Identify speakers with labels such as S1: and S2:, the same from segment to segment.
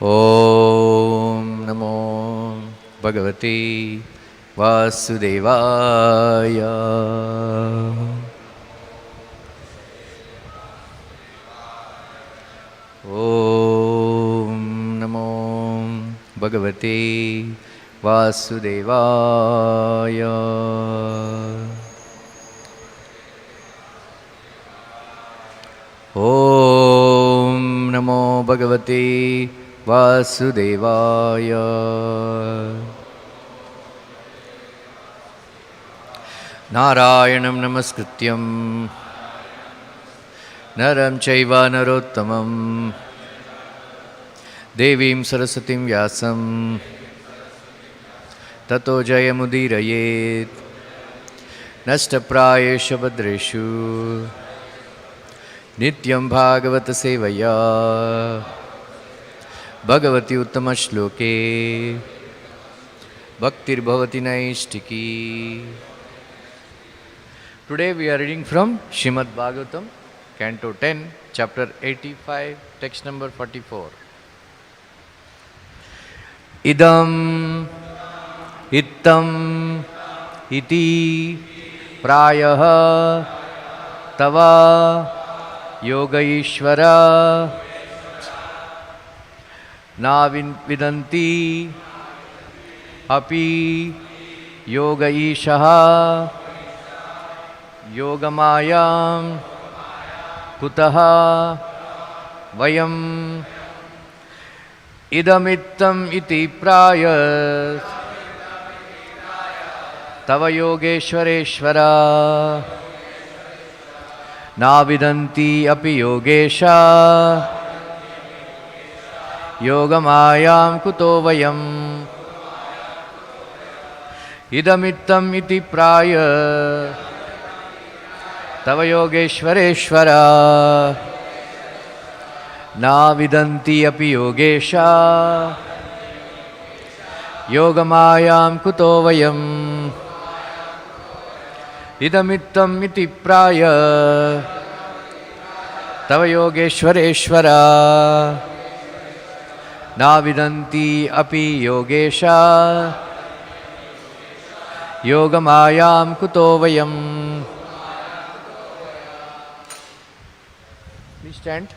S1: Om Namo Bhagavate Vasudevaya. Om Namo Bhagavate Vasudevaya. Om Namo Bhagavate Vasudevaya. Narayanam Namaskrityam Naram Chaiva Narottamam Devim Sarasatim Vyasam Tato Jayamudirayet Nashtaprayesha Bhadreshu Nityam Bhagavata Sevaya Bhagavati Uttama Shloke Bhaktir Bhavati Naishtiki. Today we are reading from Srimad Bhagavatam, Canto 10, Chapter 85, text number 44. Idam Ittam Iti Prayaha Tava Yoga Ishvara Na Vidanti Api Yoga Ishaha Yogamayam Kutaha Vayam Idamittam Iti Prayas Tava Yogeshwareshwara Na Vidanti Api Yogesha Yogamayam Kuto Vayam Idamittam Iti Prayas Tava Yogeshwareshwara Na Vidanti Api Yogesha Yogamayam Kuto Vayam Idamittam Iti Praya Tava Yogeshwareshwara Na Vidanti Api Yogesha Yogamayam Kuto Vayam. Please stand.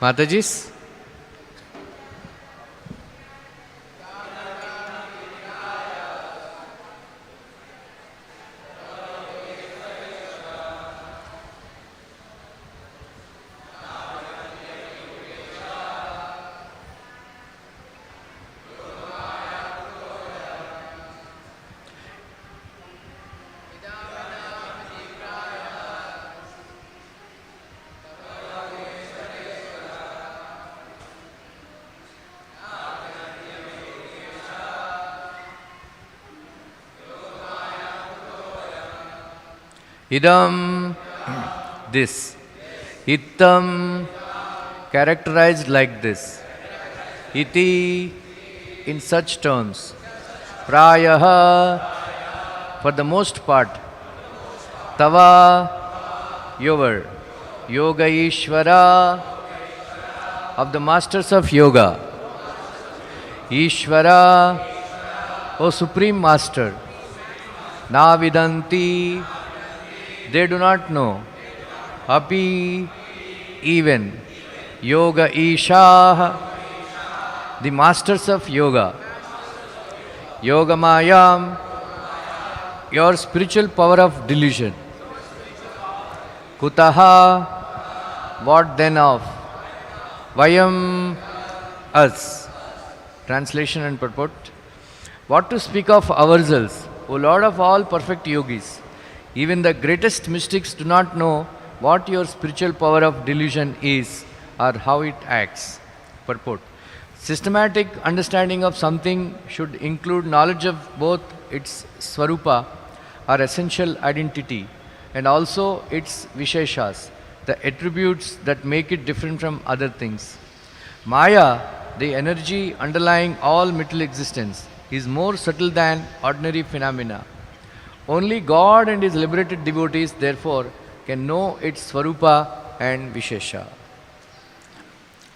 S1: Matajis. Idam, this. Ittam, characterized like this. Iti, in such terms. Prayaha, for the most part. Tava, your. Yoga Ishvara, of the masters of yoga. Ishvara, O Supreme Master. Na Vidanti, they do not know. Api, even. Yoga Isha, the masters of yoga, yogamayam, your spiritual power of delusion, kutaha, what then of, vayam, us. Translation and purport. What to speak of ourselves, O Lord of all perfect yogis? Even the greatest mystics do not know what your spiritual power of delusion is or how it acts. Purport. Systematic understanding of something should include knowledge of both its swarupa or essential identity and also its visheshas, the attributes that make it different from other things. Maya, the energy underlying all material existence, is more subtle than ordinary phenomena. Only God and His liberated devotees, therefore, can know its Swarupa and Vishesha.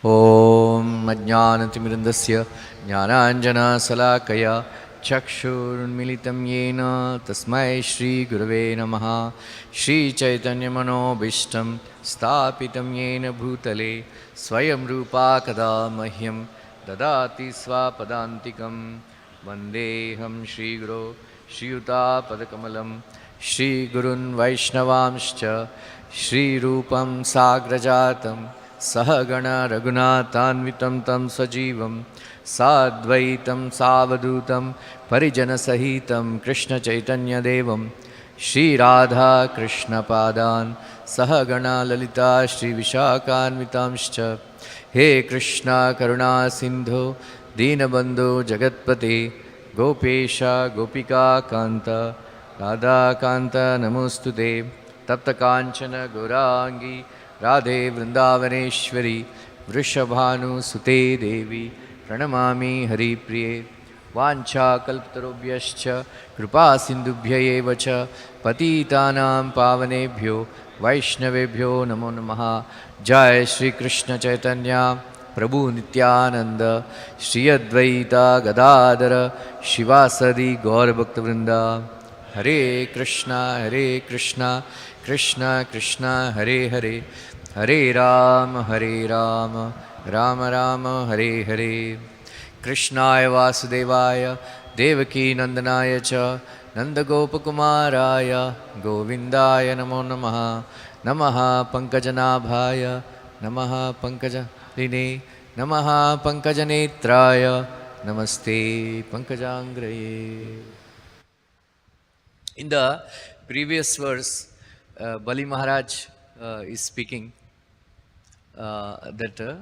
S1: Om Ajnanatimirandasya Jnananjana Salakaya Chakshurmilitam Yena Tasmai Shri Gurave Namaha Shri Chaitanya Manobishtam Stapitam Yena Bhutale Swayam Rupa Kada Mahyam Dadati Swapadantikam Vandeham Shri Guru Shri Yuta Padakamalam Shri Gurun Vaishnavamscha Shri Rupam Sagrajatam Sahagana Raghunathanvitam Tam Sajivam Sadvaitam Savadutam Parijana Sahitam Krishna Chaitanya Devam Shri Radha Krishna Padan Sahagana Lalita Shri Vishakhanvitamscha He Krishna Karuna Sindhu Dinabandhu Jagatpate Gopesha Gopika Kanta Radha Kanta Namostute Tapta Kanchana Gaurangi Radhe Vrindavaneshwari Vrishabhanu Sute Devi Pranamami Hari Priye Vancha Kalptarobhyascha Kripa Sindubhya Evacha Patitanam Pavanebhyo Vaishnavebhyo Namo Namaha Jai Shri Krishna Chaitanya Prabhu Nityananda Shri Advaita Gadadara Shivasadi Gaur Bhakta Vrinda Hare Krishna Krishna Krishna Hare Hare Hare Rama Rama Rama Hare Hare Krishnaya Vasudevaya Devaki Nandanaya Cha Nandagopakumaraya Govindaya Namo Namaha Namaha Pankajanabhaya Namaha Pankajaline Namaha Pankajanetraya Namaste Pankajangraye. In the previous verse, Bali Maharaj is speaking that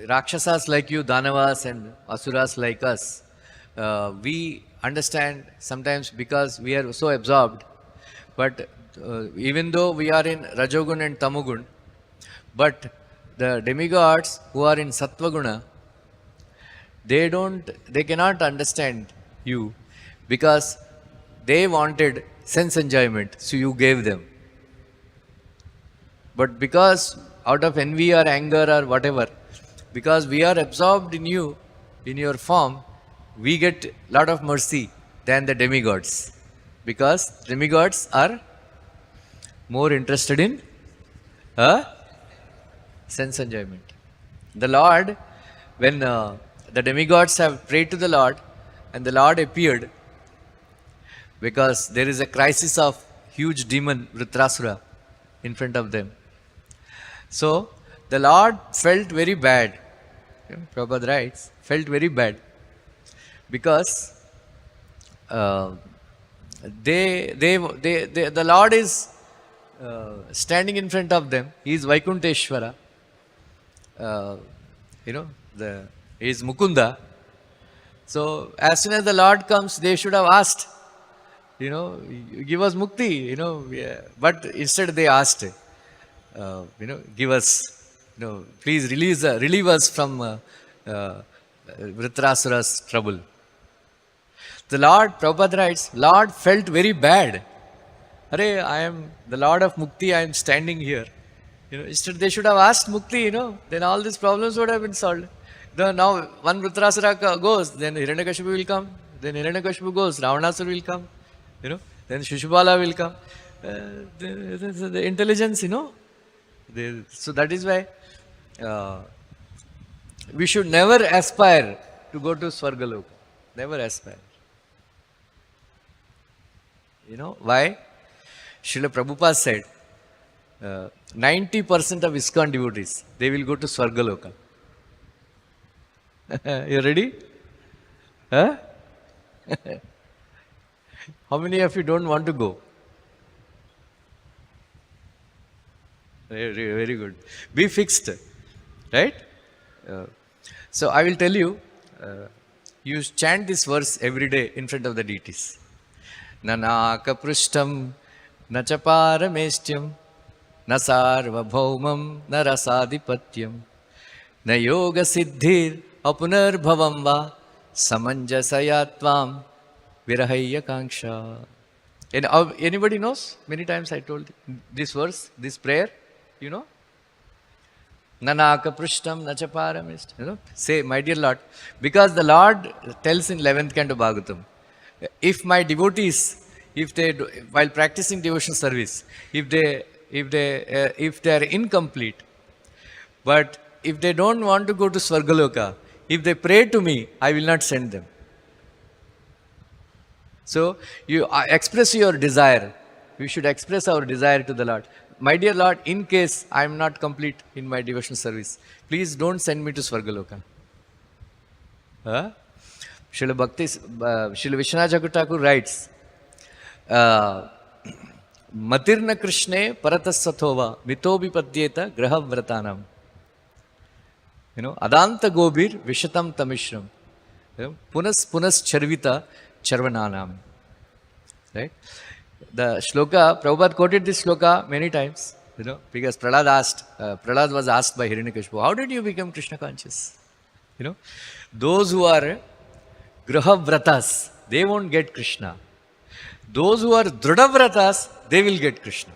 S1: Rakshasas like you, Danavas and Asuras like us, we understand sometimes because we are so absorbed, but even though we are in Rajogun and Tamogun, but the demigods who are in Sattvaguna, they cannot understand you because they wanted sense enjoyment, so you gave them. But because out of envy or anger or whatever, because we are absorbed in you, in your form, we get lot of mercy than the demigods. Because demigods are more interested in sense enjoyment. The Lord, when the demigods have prayed to the Lord and the Lord appeared, because there is a crisis of huge demon Vritrasura in front of them. So the Lord felt very bad. Prabhupada writes, felt very bad because the Lord is standing in front of them. He is Vaikunteshwara. He is Mukunda. So as soon as the Lord comes, they should have asked, give us mukti, but instead they asked, give us, please relieve us from Vritrasura's trouble. The Lord, Prabhupada writes, Lord felt very bad. Hare, I am the Lord of Mukti, I am standing here. Instead they should have asked Mukti, then all these problems would have been solved. Now one Vritrasura goes, then Hiranyakashipu will come, then Hiranyakashipu goes, Ravanasura will come, then Shishupala will come. The intelligence, so that is why We should never aspire to go to Swargaloka. Never aspire. You know why? Srila Prabhupada said, 90% of ISKCON devotees, they will go to Swargaloka. You ready? Huh? How many of you don't want to go? Very good. Be fixed. Right? So I will tell you, you chant this verse every day in front of the deities. Nanaka prishtam, nachaparamestyam, nasarvabhaumam, narasadipatyam, na yoga siddhir apunarbhavam va, samanjasayatvam virahaya kanksha. Anybody knows? Many times I told this verse, this prayer, you know? Nanaka prishtam nachaparamist. You know, say, my dear Lord, because the Lord tells in 11th canto Bhagavatam, if my devotees, while practicing devotional service, if they are incomplete, but if they don't want to go to Swargaloka, if they pray to me, I will not send them. So you express your desire. We should express our desire to the Lord. My dear Lord, in case I am not complete in my devotional service, please don't send me to Swargaloka. Srila Vishwanath Chakravarti Thakur writes, Matirna Krishne Paratassathova Mitobi Padyeta Graha Vratanam. You know, Adanta Gobir Vishatam Tamishram. Punas Charvita Charvananam. Right? The shloka, Prabhupada quoted this shloka many times, you know, because Prahlad was asked by Hiranyakashipu, how did you become Krishna conscious? You know, those who are Graha Vratas, they won't get Krishna. Those who are Drudha Vratas, they will get Krishna.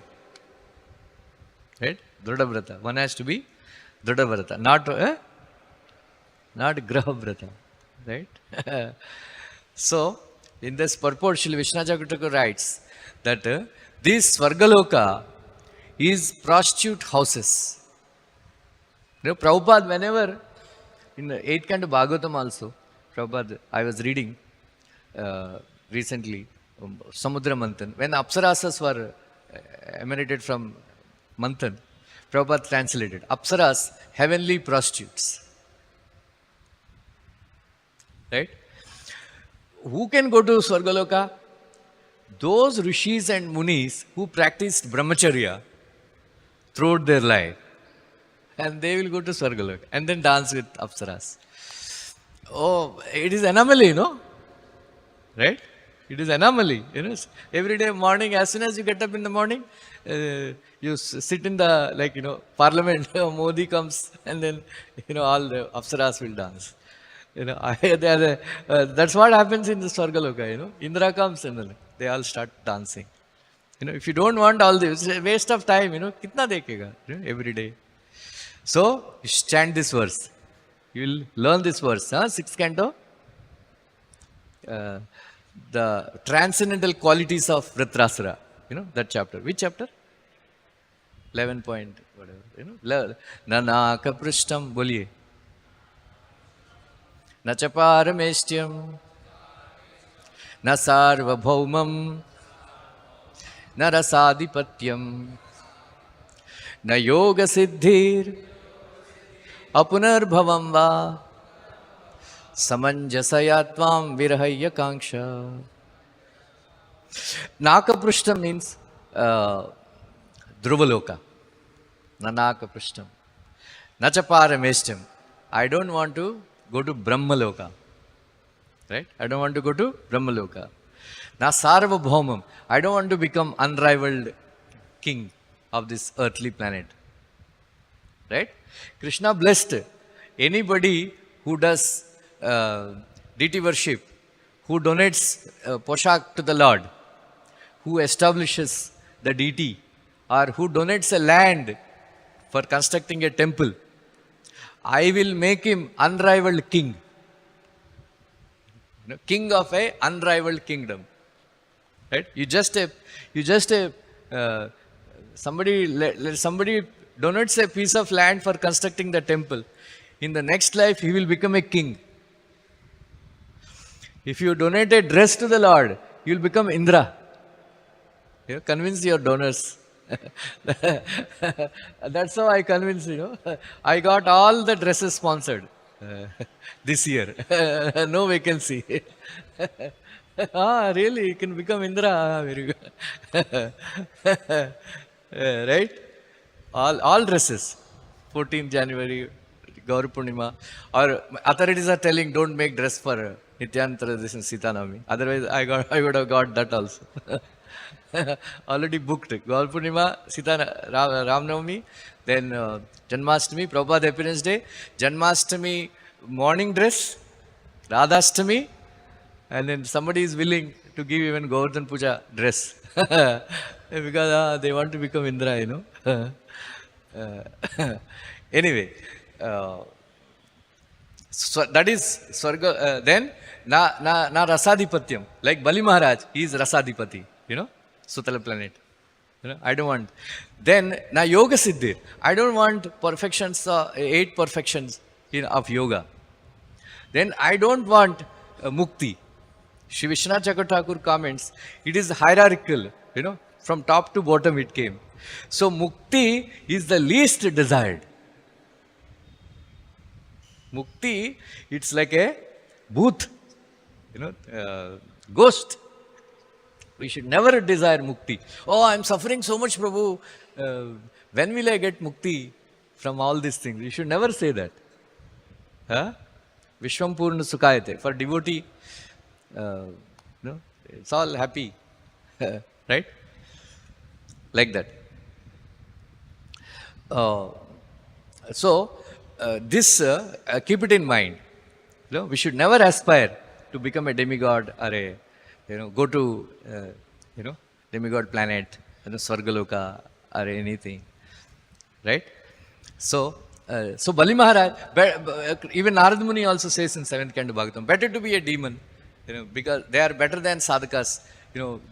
S1: Right? Drudha Vrata. One has to be Drudha Vrata, not Graha Vrata. Right? So, in this purport, Srila Vishwanath Chakravarti writes that this Swargaloka is prostitute houses. You know, Prabhupada, whenever, in the 8th canto Bhagavatam also, Prabhupada, I was reading recently, Samudra Manthan, when Apsarasas were emanated from Manthan, Prabhupada translated, Apsaras, heavenly prostitutes. Right? Who can go to Swargaloka? Those rishis and munis who practiced brahmacharya throughout their life. And they will go to Swargaloka and then dance with Apsaras. Oh, it is anomaly, no? Right? It is anomaly. You know, every day morning, as soon as you get up in the morning, you sit in the, like, you know, parliament, Modi comes and then, you know, all the Apsaras will dance. You know, that's what happens in the Swargaloka, you know. Indra comes and they all start dancing. You know, if you don't want all this, it's a waste of time, you know. Kitna dekhega, you know, every day. So, you chant this verse. You will learn this verse, 6th canto. The transcendental qualities of Vritrasura. You know, that chapter. Which chapter? 11 point, whatever. You know, Nanaka Prishtam, boliye. न च पारमेष्ट्यं न सार्वभौमं न रसाधिपत्यं न योगसिद्धिर् अपुनर्भवं वा samanjasaya tvam virahaya kanksha. Nakaprishtam means Dhruvaloka. Nanaka Prishtam. Nachaparameshtam. I don't want to go to Brahmaloka. Right? I don't want to go to Brahmaloka. Na Sarvabhaumam. I don't want to become unrivaled king of this earthly planet. Right? Krishna blessed anybody who does deity worship, who donates poshak to the Lord, who establishes the deity, or who donates a land for constructing a temple. I will make him unrivaled king. You know, king of a unrivaled kingdom. Right? Somebody donates a piece of land for constructing the temple. In the next life, he will become a king. If you donate a dress to the Lord, you will become Indra. Convince your donors. That's how I convinced, I got all the dresses sponsored this year. No vacancy. Really? You can become Indra. Very good. Right? All dresses. 14th January, Gaur Purnima. Or authorities are telling, don't make dress for Nityantra this and Sita Navami. Otherwise, I would have got that also. Already booked. Gaur Purnima, Ram Navami, then Janmashtami, Prabhupada Appearance Day, Janmashtami morning dress, Radhashtami, and then somebody is willing to give even Govardhan Puja dress. Because they want to become Indra, Anyway, so that is Swarga. Then, na Rasadhipatyam. Like Bali Maharaj, he is Rasadhipati, Sutala planet. I don't want. Then, na Yoga Siddhir. I don't want perfections, 8 perfections of yoga. Then, I don't want Mukti. Shri Vishwanath Chakravarti Thakur comments, it is hierarchical, from top to bottom it came. So, Mukti is the least desired. Mukti, it's like a booth, ghost. We should never desire Mukti. Oh, I'm suffering so much, Prabhu. When will I get Mukti from all these things? We should never say that. Vishwam Purna Sukhayate. For devotee, it's all happy. Right? Like that. This, keep it in mind. We should never aspire to become a demigod or a, go to, demigod planet, Swargaloka or anything. Right? So Bali Maharaj, even Narad Muni also says in 7th Canto Bhagavatam, better to be a demon, because they are better than sadhakas.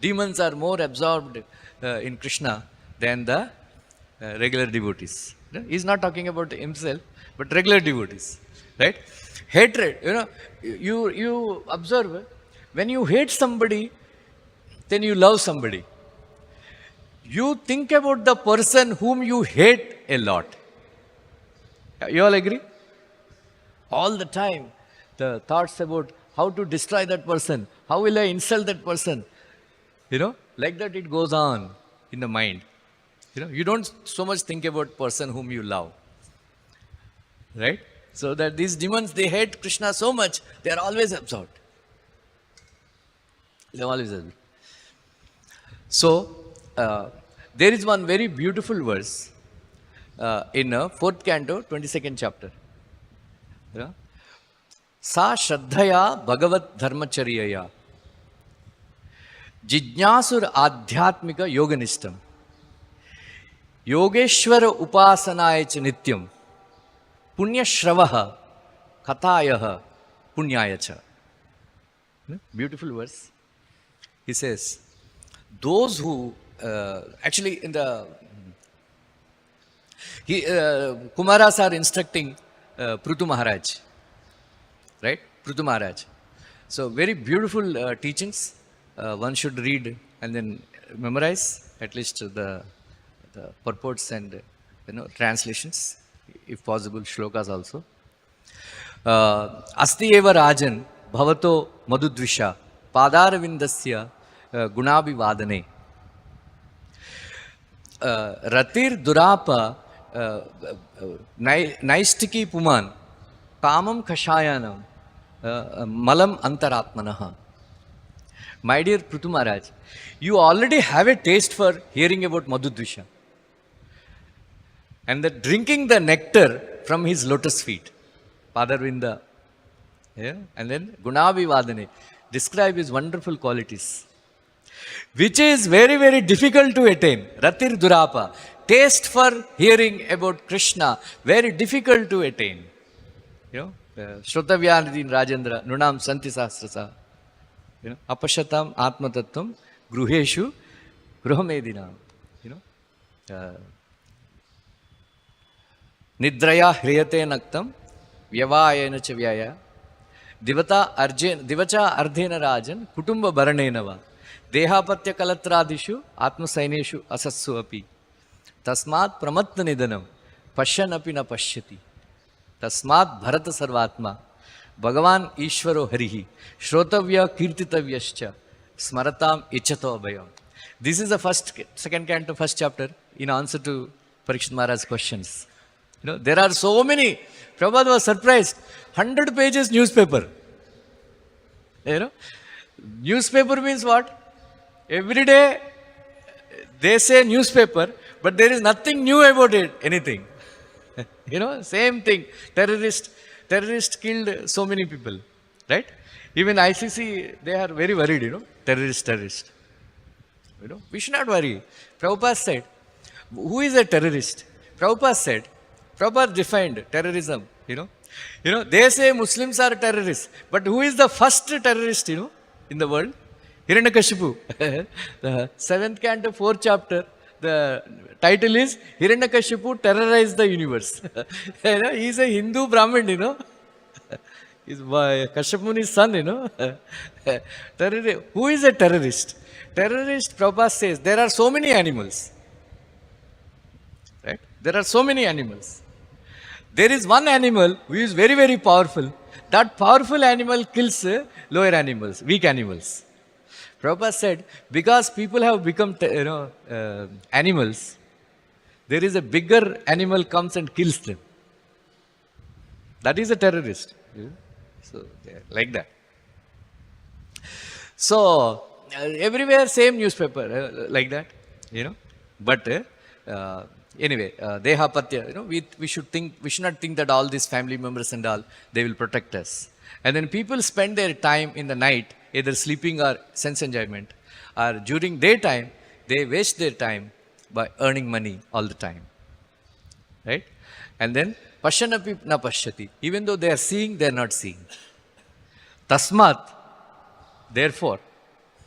S1: Demons are more absorbed in Krishna than the regular devotees. He's not talking about himself, but regular devotees, right? Hatred, you observe, when you hate somebody, then you love somebody. You think about the person whom you hate a lot. You all agree? All the time, the thoughts about how to destroy that person, how will I insult that person, like that it goes on in the mind. You don't so much think about person whom you love. Right? So that these demons, they hate Krishna so much, they are always absorbed. They are always absorbed. So, there is one very beautiful verse in 4th Canto, 22nd chapter. Sa Shraddhaya Bhagavat Dharmacharyaya Jijñasur Adhyatmika Yoganishtam Yogeshwara Upasanaya cha Nityam Punya Shravaha Kathayaha Punyaya cha. Beautiful verse. He says, those who, actually in the, Kumaras are instructing Prithu Maharaj, right? Prithu Maharaj. So very beautiful teachings. One should read and then memorize at least the purports and translations, if possible, shlokas also. Asti eva rajan bhavato madhudvisha padarvindasya gunabhivadane ratir durapa naistiki puman kamam kashayanam malam antaratmanaha. My dear Prithu Maharaj, you already have a taste for hearing about Madhudvisha and the drinking the nectar from his lotus feet, Padarvinda, and then Gunabhivadane, describe his wonderful qualities, which is very, very difficult to attain. Ratir Durapa, taste for hearing about Krishna, very difficult to attain. Shrutavyanidin Rajendra, Nunam Santi Sahasrasa. Apashatam Atmatattvam Gruheshu Gruhamedinam. Nidraya Hriyate Naktam Vyavayena cha vyaya. Divacha ardhena rajan kutumba baranenava. Dehapatya kalatradishu atmasaineshu asassu api. Tasmat pramatna nidanam pashyan api na pashyati. Tasmat bharata sarvatma Bhagavan Ishvaro Harihi Shrotavya Kirtitavyascha Smaratam Ichato Abhayam. This is the second canto, first chapter in answer to Parikshit Maharaj's questions. There are so many. Prabhupada was surprised. 100 pages newspaper. Newspaper means what? Every day they say newspaper, but there is nothing new about it, anything. Same thing. Terrorist killed so many people, right? Even ICC, they are very worried, terrorist. We should not worry. Prabhupada said, who is a terrorist? Prabhupada defined terrorism, They say Muslims are terrorists, but who is the first terrorist, in the world? Hiranyakashipu. The 7th canto, 4th chapter, the title is Hiranyakashipu terrorized the universe. He is a Hindu Brahmin, He's Kashyapmuni's son, Who is a terrorist? Terrorist, Prabhupada says, there are so many animals. Right? There are so many animals. There is one animal who is very, very powerful. That powerful animal kills lower animals, weak animals. Prabhupada said, because people have become, animals, there is a bigger animal comes and kills them. That is a terrorist. So, like that. So, everywhere same newspaper, like that, But, anyway, Dehapatya, we should not think that all these family members and all, they will protect us. And then people spend their time in the night, either sleeping or sense enjoyment, or during daytime, they waste their time by earning money all the time. Right? And then, Pashyanapi na pashyati. Even though they are seeing, they are not seeing. Tasmat, therefore,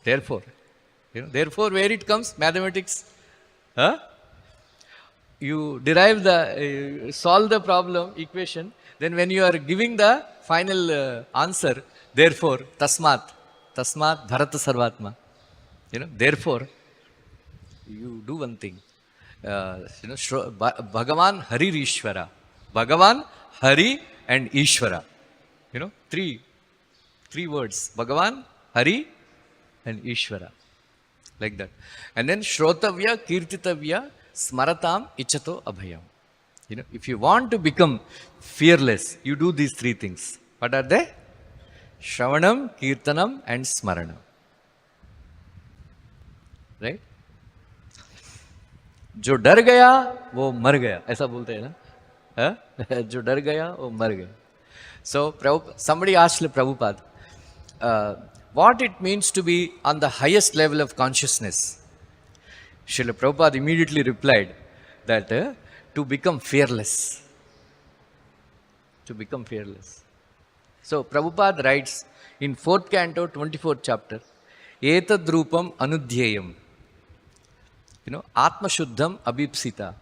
S1: where it comes? Mathematics. You derive solve the problem, equation, then when you are giving the final answer, therefore, tasmat bharata sarvatma. Therefore, you do one thing. Bhagavan Hari Ishvara. Bhagavan, Hari and Ishvara. Three words. Bhagavan, Hari and Ishvara. Like that. And then Shrotavya, Kirtitavya, Smaratam, Ichato, Abhayam. If you want to become fearless, you do these three things. What are they? Shravanam, Kirtanam and Smaranam. Right? जो डर गया वो मर गया ऐसा बोलते हैं ना जो डर गया वो मर गया. So somebody asked Prabhupada what it means to be on the highest level of consciousness. Srila Prabhupada immediately replied that to become fearless. To become fearless. So Prabhupada writes in 4th canto, 24th chapter, Etad Rupam Anudhyayam. Atma Shuddham Abhipsita.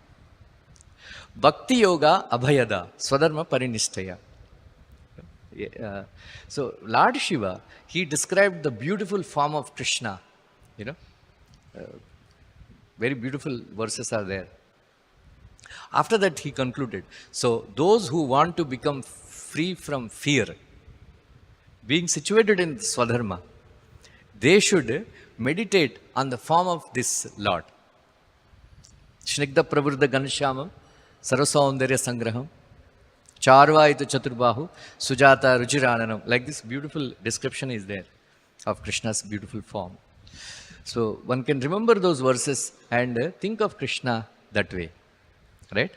S1: Bhakti Yoga Abhayada. Swadharma Parinistaya. So Lord Shiva, he described the beautiful form of Krishna. Very beautiful verses are there. After that he concluded, so those who want to become free from fear, being situated in Swadharma, they should meditate on the form of this Lord. Shnigdha Pravruddha Ganashyamam Sarvasaundarya Sangraham Charvaita Chaturbahu Sujata Ruchirananam. Like this beautiful description is there of Krishna's beautiful form. So one can remember those verses and think of Krishna that way. Right?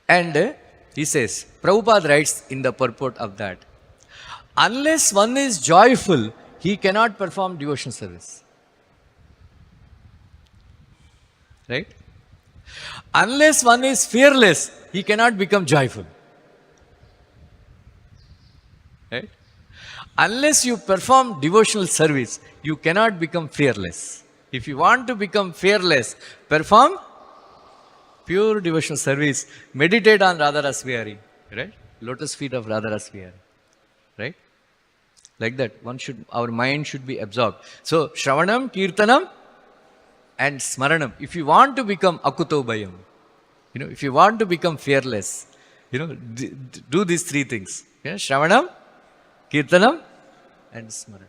S1: And he says, Prabhupada writes in the purport of that, unless one is joyful, he cannot perform devotion service. Right? Unless one is fearless, he cannot become joyful. Right? Unless you perform devotional service, you cannot become fearless. If you want to become fearless, perform pure devotional service. Meditate on Radha Rasvihari. Right? lotus feet of Radharasvi are. Right? Like that, our mind should be absorbed. So, Shravanam, Kirtanam, and Smaranam. If you want to become Akuto Bhayam, if you want to become fearless, do these three things. Shravanam, Kirtanam, and Smaranam.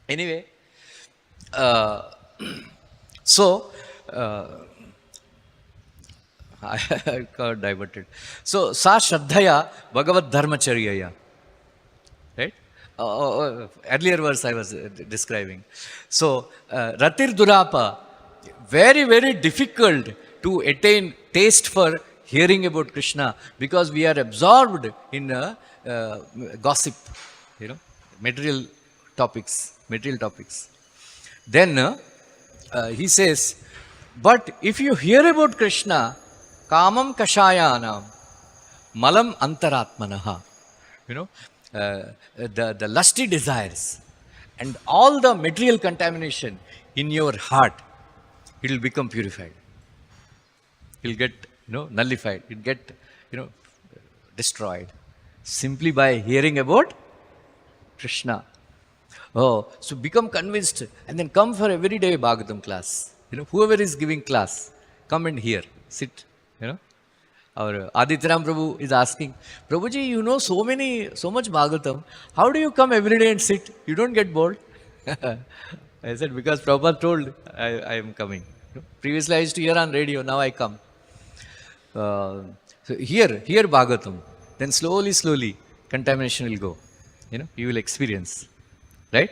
S1: Anyway, so, I got diverted. So, Sa Shraddhaya Bhagavad Dharmacharyaya. Right? Earlier verse I was describing. So, Ratir Durapa, very, very difficult to attain taste for hearing about Krishna because we are absorbed in gossip, material topics. Then he says, but if you hear about Krishna, Kamam Kashayanam, Malam Antaratmanaha, the lusty desires and all the material contamination in your heart, it will become purified. It will get, nullified. It will get, destroyed. Simply by hearing about Krishna. Oh, so become convinced and then come for everyday Bhagavatam class. Whoever is giving class, come and hear, sit. Our Adityaram Prabhu is asking, Prabhuji, you know so much Bhagavatam. How do you come every day and sit? You don't get bored? I said, because Prabhupada told I am coming. Previously I used to hear on radio, now I come. So hear Bhagavatam. Then slowly, contamination will go. You will experience. Right?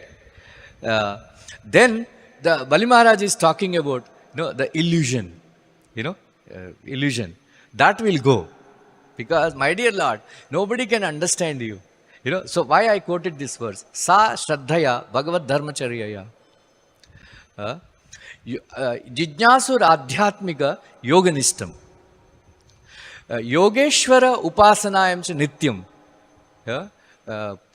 S1: Then the Bali Maharaj is talking about the illusion. Illusion. That will go. Because, my dear Lord, nobody can understand you. So why I quoted this verse? Sa Shraddhaya Bhagavad Dharmacharyaya. Jijnasur Adhyatmika Yoganistam. Yogeshwara Upasanayam cha Nityam.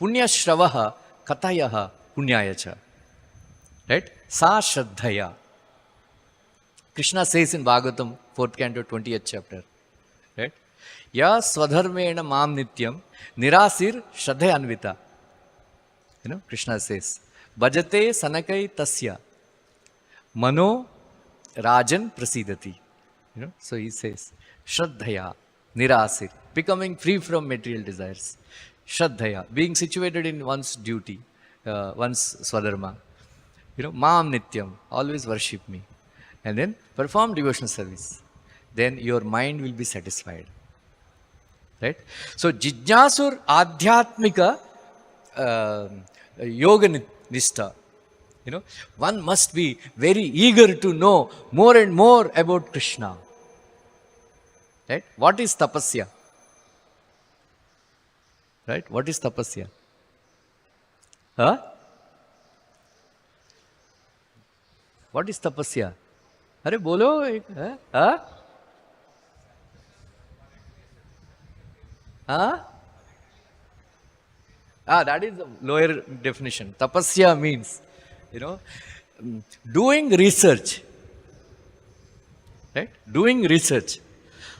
S1: Punya Shravaha Katayaha Punyayacha. Right? Sa Shraddhaya. Krishna says in Bhagavatam, 4th canto, 20th chapter. Right? Ya Swadharmena Mam Nityam Nirasir Shraddhayanvita. Krishna says, Bhajate Sanakai Tasya Mano Rajan Prasidati. So he says, Shraddhaya Nirasir, becoming free from material desires. Shraddhaya, being situated in one's duty, one's Swadharma. Mam Nityam, always worship me. And then perform devotional service. Then your mind will be satisfied. Right? So, Jijnasur Adhyatmika Yoga Nishta. One must be very eager to know more and more about Krishna. Right? What is tapasya? Right? What is tapasya? Huh? What is tapasya? अरे बोलो एक that is the lower definition. Tapasya means, doing research. Right? Doing research.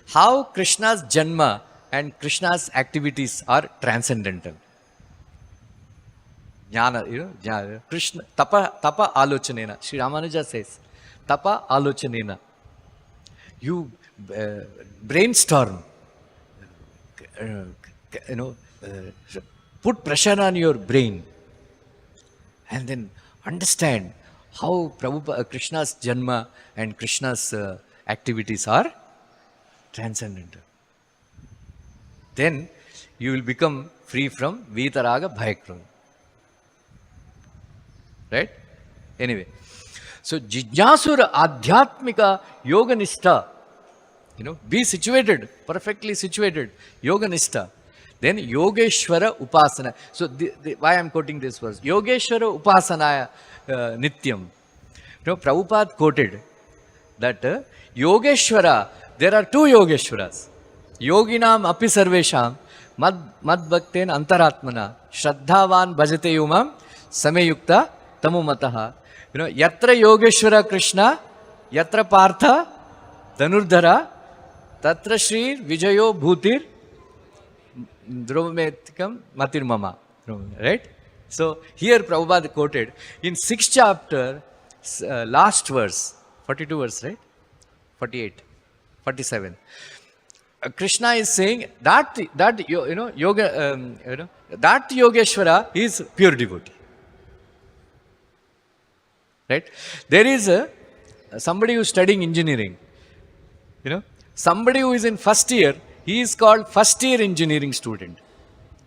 S1: How Krishna's Janma and Krishna's activities are transcendental. Jnana, Krishna, tapa alochanena. Sri Ramanuja says, tapa alochanena. You brainstorm, put pressure on your brain and then understand how Krishna's Janma and Krishna's activities are transcendental. Then you will become free from Vitaraga Bhayakram. Right? Anyway. So, Jijnasura Adhyatmika Yoganishta. Be situated, perfectly situated, Yoganishta. Then Yogeshwara Upasana. So, why I am quoting this verse? Yogeshwara Upasanaya Nityam. Prabhupada quoted that Yogeshwara, there are two Yogeshwaras. Yoginam api sarvesham mad bhakten antaratmana shraddhavan bhajate yumam samyukta tamumataha. Yatra Yogeshwara Krishna, Yatra Partha, Dhanurdhara, Tatra Shri Vijayo Bhutir Dhruvametikam Matir Mama. Right? So here Prabhupada quoted in 6th chapter, last verse, 42 verse, right? 48, 47. Krishna is saying that yoga, that Yogeshwara is pure devotee. Right? There is somebody who is studying engineering. Somebody who is in first year, he is called first year engineering student.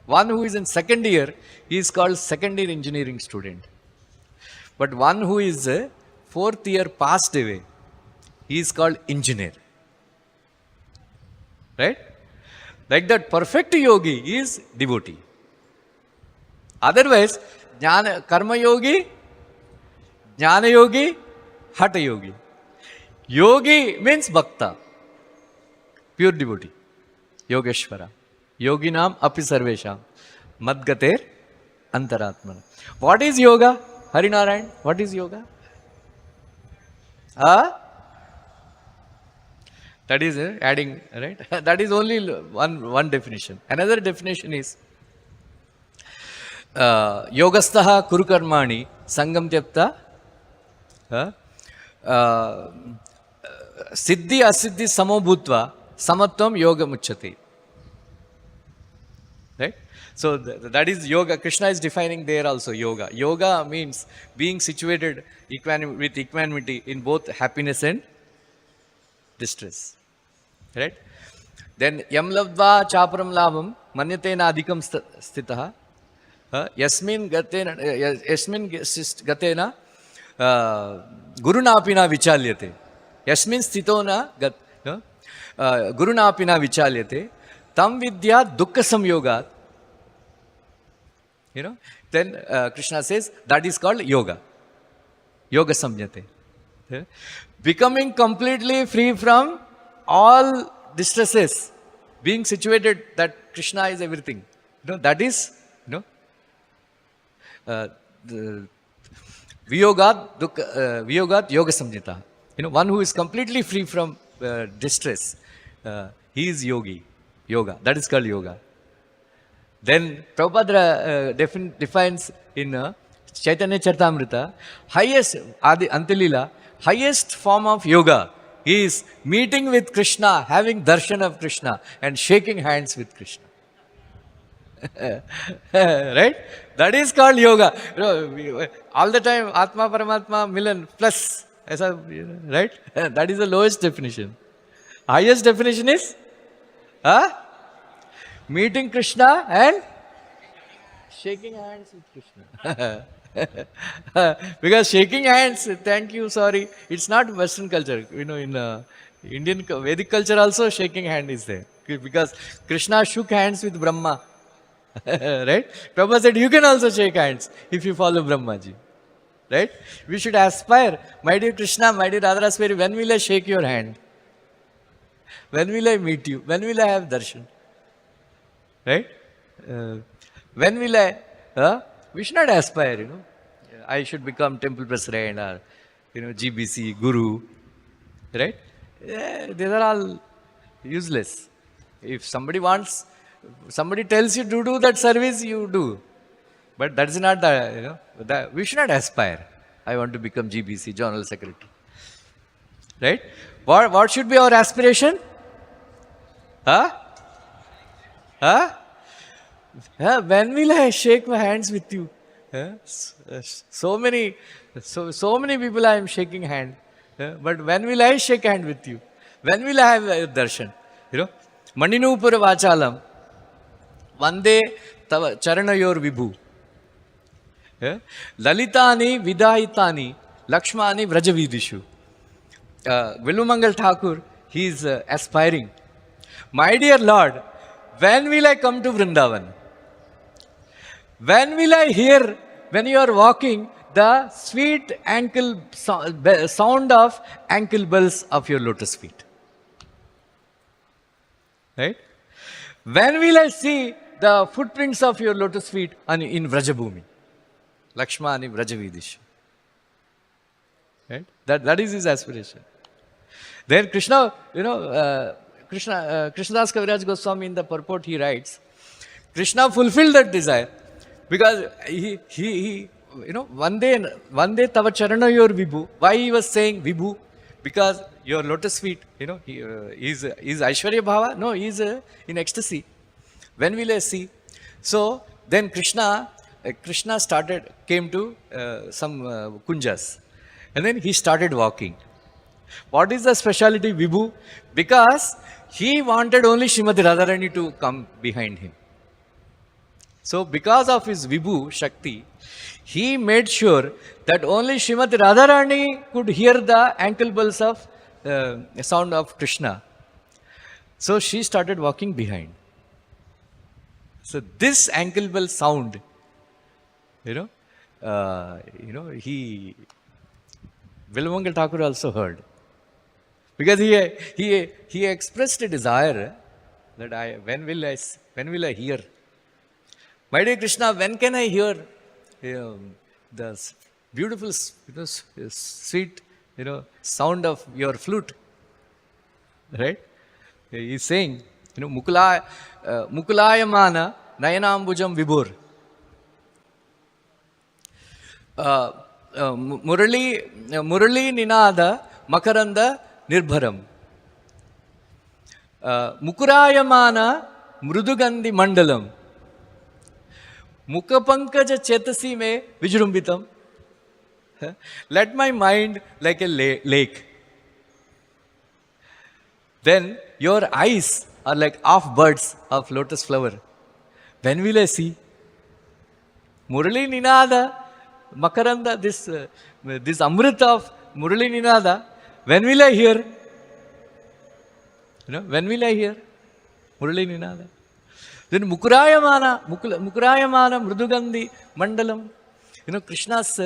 S1: One who is in second year, he is called second year engineering student. But one who is fourth year passed away, he is called engineer. Right? Like that perfect yogi is devotee. Otherwise, karma yogi, jnana yogi, hatha yogi. Yogi means bhakta, pure devotee. Yogeshwara. Yoginam api sarvesham. Madgater antaratmana. What is yoga? Harinarayan, what is yoga? That is adding, right? That is only one definition. Another definition is yogastaha kurukarmani sangam tyapta siddhi asiddhi samobhutva samatvam yoga muchyate. Right? So that is yoga. Krishna is defining there also yoga. Yoga means being situated with equanimity in both happiness and distress. Right? Then yam labdva chaparam labham manyatena adhikam sthitah yasmin gatena guruna apina vichalyate. Yasmin sthitona guruna apina vichalyate tam vidya dukkha samyogat. Then Krishna says that is called yoga. Yoga samyate. Becoming completely free from all distresses, being situated that Krishna is everything. That is, Viyogat yoga samyata. One who is completely free from distress, he is yogi. Yoga. That is called yoga. Then Prabhupada defines in Chaitanya Charitamrita, highest, Adi Antilila, highest form of yoga is meeting with Krishna, having darshan of Krishna and shaking hands with Krishna. Right? That is called yoga. All the time Atma Paramatma Milan plus. Right? That is the lowest definition. Highest definition is meeting Krishna and shaking hands with Krishna. Because shaking hands, thank you, sorry, it's not Western culture. In Indian Vedic culture also shaking hand is there. Because Krishna shook hands with Brahma. Right? Prabhupada said you can also shake hands if you follow Brahmaji. Right? We should aspire, my dear Krishna, my dear Radharaswari, when will I shake your hand? When will I meet you? When will I have darshan? Right? When will I? We should not aspire, I should become temple president or, GBC, guru. Right? These are all useless. If somebody tells you to do that service, you do. But that is not we should not aspire. I want to become GBC, General Secretary. Right? What should be our aspiration? When will I shake my hands with you? So many people I am shaking hand. But when will I shake hand with you? When will I have darshan? Maninupura vachalam. Vande tava charanayor vibhu. Lalitani vidahitani lakshmani vrajavidishu. Vilumangal Thakur, he is aspiring. My dear Lord, when will I come to Vrindavan? When will I hear, when you are walking, the sweet sound of ankle bells of your lotus feet? Right? When will I see the footprints of your lotus feet in Vrajabhumi? Lakshmani Vrajavidishu. Right? That is his aspiration. Then Krishna, Krishnadas Kaviraj Goswami in the purport he writes, Krishna fulfilled that desire because he one day Tava Charana Yor Vibhu. Why he was saying Vibhu? Because your lotus feet, he is Aishwarya Bhava? No, he is in ecstasy. When will I see? So then Krishna came to some kunjas, and then he started walking. What is the speciality Vibhu? Because he wanted only Srimati Radharani to come behind him. So because of his Vibhu Shakti, he made sure that only Srimati Radharani could hear the ankle bells of sound of Krishna. So she started walking behind. So this ankle bell sound, he Vilamangal Thakur also heard. Because he expressed a desire that when will I hear? My dear Krishna, when can I hear the beautiful, sweet, sound of your flute? Right? He's saying, Mukulayamana Nayanambujam Vibhur. Murali Ninada Makaranda Nirbharam. Mukurayamana Mrudugandhi Mandalam. Mukapankaja Chetasi me Vijrumbitam. Let my mind like a lake. Then your eyes are like half buds of lotus flower. When will I see? Murali Ninada Makaranda, this Amrita of Murali Ninada, when will I hear? When will I hear? Murali Ninada. Then Mukurayamana Mrudugandhi Mandalam. Krishna's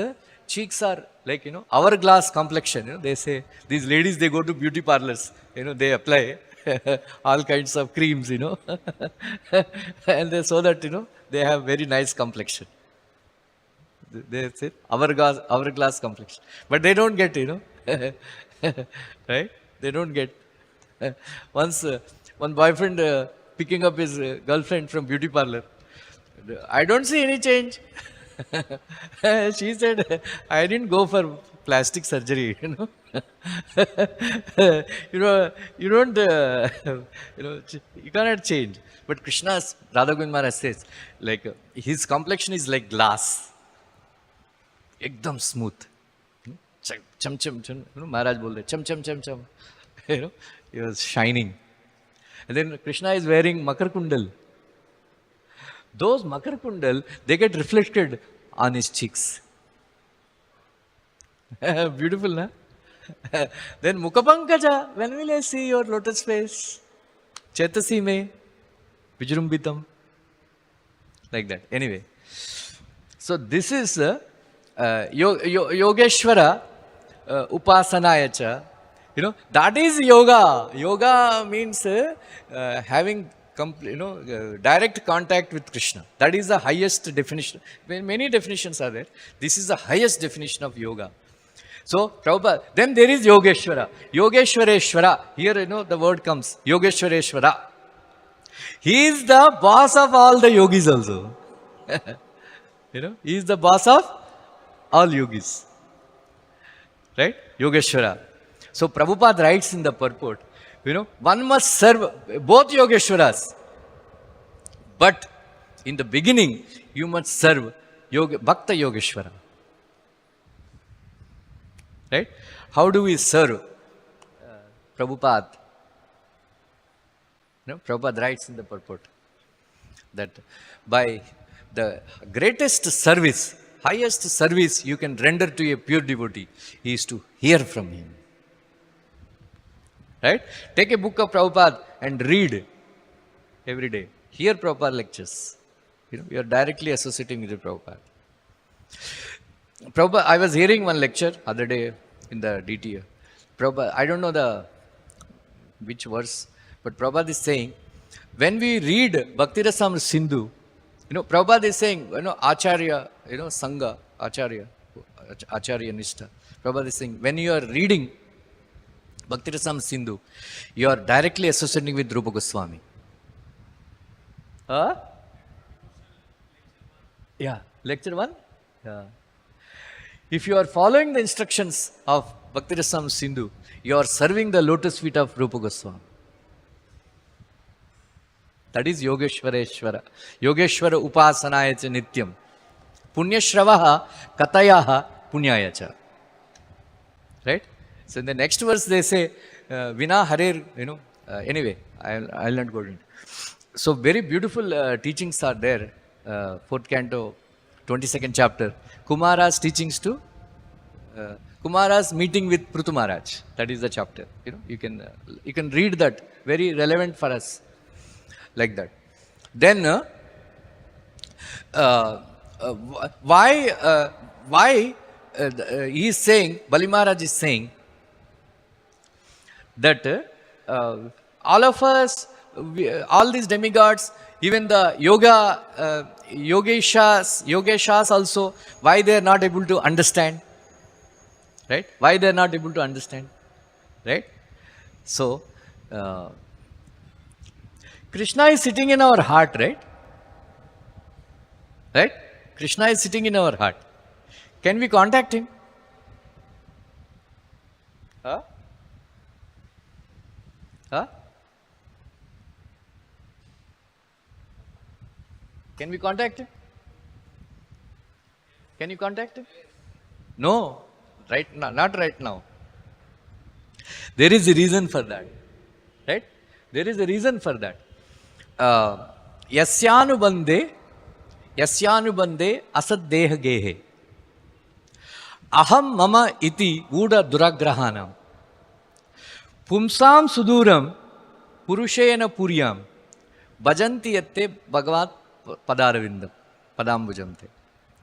S1: cheeks are like, hourglass complexion. They say, these ladies, they go to beauty parlors. They apply all kinds of creams, and so that, they have very nice complexion. They say hourglass complexion. But they don't get, right? They don't get. Once one boyfriend picking up his girlfriend from beauty parlor, I don't see any change. She said, I didn't go for plastic surgery, you don't, you cannot change. But Krishna's, Radha Govind Maharaj says, like, his complexion is like glass. Ekdam smooth. Cham cham cham. Maharaj bolde, cham cham cham cham. He was shining. And then Krishna is wearing Makar Kundal. Those Makar Kundal, they get reflected on his cheeks. Beautiful, na? Then Mukapankaja, when will I see your lotus face? Chetasi me Vijrumbitam. Like that. Anyway. So this is Yogeshwara Upasanayacha. That is yoga. Yoga means having direct contact with Krishna. That is the highest definition. Many definitions are there. This is the highest definition of yoga. So, Prabhupada, then there is Yogeshwara. Yogeshwareshwara. Here, the word comes. Yogeshwareshwara. He is the boss of all the yogis also. He is the boss of all yogis. Right? Yogeshwara. So, Prabhupada writes in the purport, one must serve both Yogeshwaras. But in the beginning, you must serve Bhakta Yogeshwara. Right? How do we serve Prabhupada? Prabhupada writes in the purport that by the greatest service, highest service you can render to a pure devotee is to hear from him. Right? Take a book of Prabhupada and read every day. Hear Prabhupada lectures. You are directly associating with the Prabhupada. Prabhupada, I was hearing one lecture other day in the DTA. Prabhupada, I don't know which verse, but Prabhupada is saying, when we read Bhakti Rasamrita Sindhu, Prabhupada is saying, Acharya, Sangha, Acharya Nishtha. Prabhupada is saying, when you are reading Bhakti Rasam Sindhu, you are directly associating with Rupa Goswami. Huh? Yeah, lecture 1? Yeah. If you are following the instructions of Bhakti Rasam Sindhu, you are serving the lotus feet of Rupa Goswami. That is Yogeshwareshwara. Yogeshwara Upasanaya cha Nityam. Punyashravaha Katayaha Punyayacha. Right? So in the next verse they say, Vina Harer, anyway, I'll not go into it. So very beautiful teachings are there. 4th canto, 22nd chapter. Kumara's teachings to Kumara's meeting with Prithu Maharaj. That is the chapter. You can read that. Very relevant for us. Like that. Then why he is saying, Bali Maharaj is saying that all of us, all these demigods, even the Yogeshas also, why they are not able to understand? Right? Why they are not able to understand? Right? So, Krishna is sitting in our heart, right? Right? Krishna is sitting in our heart. Can we contact him? Huh? Huh? Can we contact him? Can you contact him? No, right now, not right now. There is a reason for that. Right? There is a reason for that. Yasyanu bande asad deha gehe. Aham mama iti uda duragrahanam. Pumsam suduram purushena puryam. Bhajanti yatte bhagavat padaravindam. Padambujamte.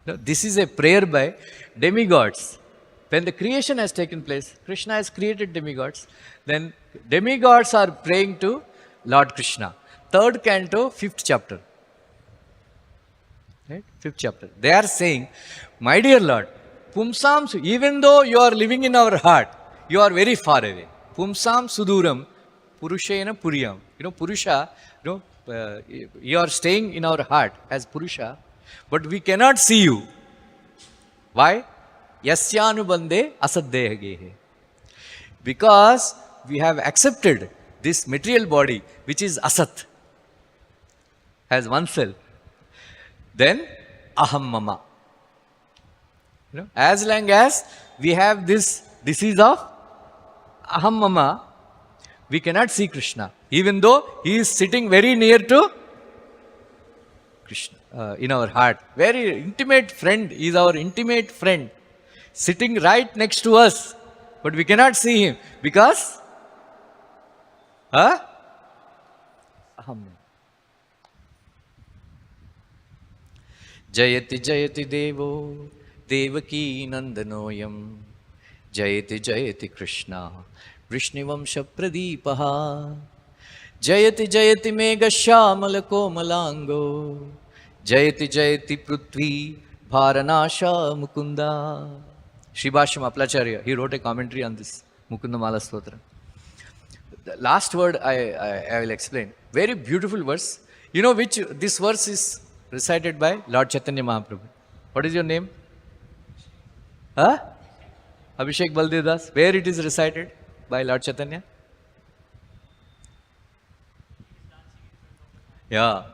S1: This is a prayer by demigods. When the creation has taken place, Krishna has created demigods. Then demigods are praying to Lord Krishna. 3rd canto, 5th chapter. Right? 5th chapter. They are saying, my dear Lord, Pumsam, even though you are living in our heart, you are very far away. Pumsam suduram purushena puryam. Purusha, you are staying in our heart as Purusha, but we cannot see you. Why? Yasyanu asaddeha gehe. Because we have accepted this material body, which is asat, as oneself. Then aham mama. As long as we have this disease of aham mama, we cannot see Krishna, even though he is sitting very near to Krishna in our heart. Very intimate friend. He is our intimate friend, sitting right next to us, but we cannot see him because aham. Jayati jayati devo devaki nandanoyam. Jayati jayati Krishna Vishnivamsha Pradipaha. Jayati jayati mega shyamala komalango. Jayati jayati prithvi bharanasha mukunda. Shribhashyam Aplacharya, he wrote a commentary on this Mukunda Mala Stotra. The last word I will explain. Very beautiful verse. You know which this verse is recited by Lord Chaitanya Mahaprabhu. What is your name? Huh? Abhishek Baldev Das. Where it is recited by Lord Chaitanya? Yeah.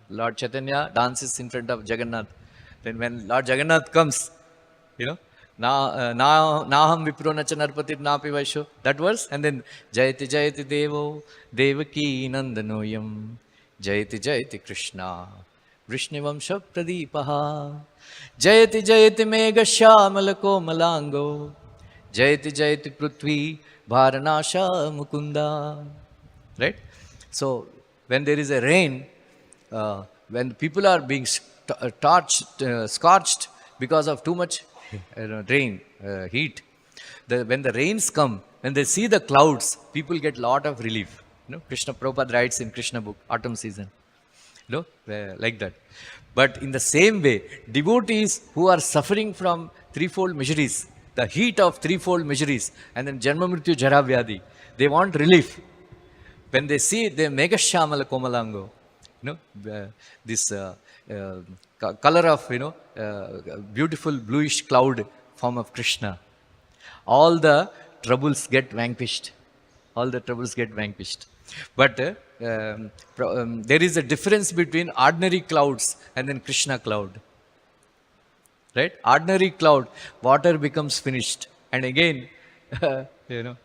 S1: Lord Chaitanya dances in front of Jagannath. Then when Lord Jagannath comes, Naham Vipro Nacha Narpatir Napi Vaisho, that verse, and then Jayati Jayati Devo Devaki Nandanoyam. Jayati Jayati Krishna Vishnivamsha Pradipaha. Jayati Jayati Mega Shyamala Komalango. Jayati Jayati Prithvi Bharanasha Mukunda. Right? So, when there is a rain, when people are being scorched because of too much rain, heat, when the rains come, when they see the clouds, people get lot of relief. Krishna Prabhupada writes in Krishna book, autumn season. Like that. But in the same way, devotees who are suffering from threefold miseries, the heat of threefold miseries, and then Janma Mrityu Jara Vyadi. They want relief. When they see the Megashamala Komalango, this color of, beautiful bluish cloud form of Krishna, all the troubles get vanquished. All the troubles get vanquished. But there is a difference between ordinary clouds and then Krishna cloud. Right? Ordinary cloud, water becomes finished. And again, in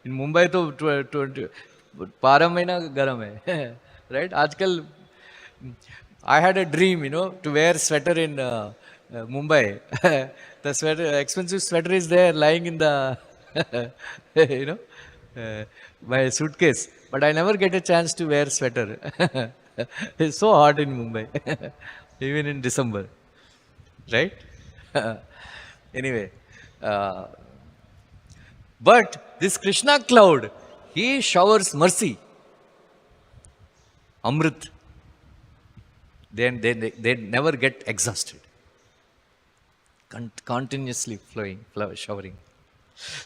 S1: Mumbai, to param hai na garam hai. Right? Ajkal, I had a dream, to wear sweater in Mumbai. The sweater, expensive sweater is there lying in the, my suitcase. But I never get a chance to wear sweater. It's so hot in Mumbai, even in December. Right? Anyway, but this Krishna cloud, he showers mercy, Amrit. They never get exhausted. Continuously showering.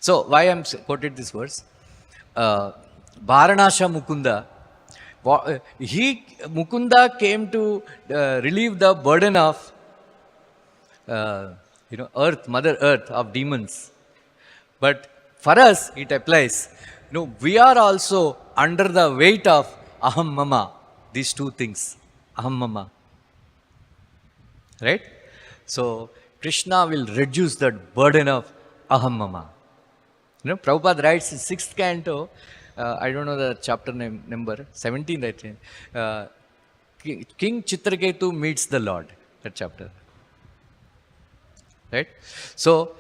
S1: So, why I am quoted this verse? Bharanasha Mukunda. Mukunda came to relieve the burden of earth, Mother Earth, of demons. But for us, it applies. We are also under the weight of Aham Mama. These two things. Aham Mama. Right? So, Krishna will reduce that burden of Aham Mama. Prabhupada writes in 6th canto, I don't know the chapter number, 17th I think. King Chitraketu meets the Lord, that chapter. Right? So,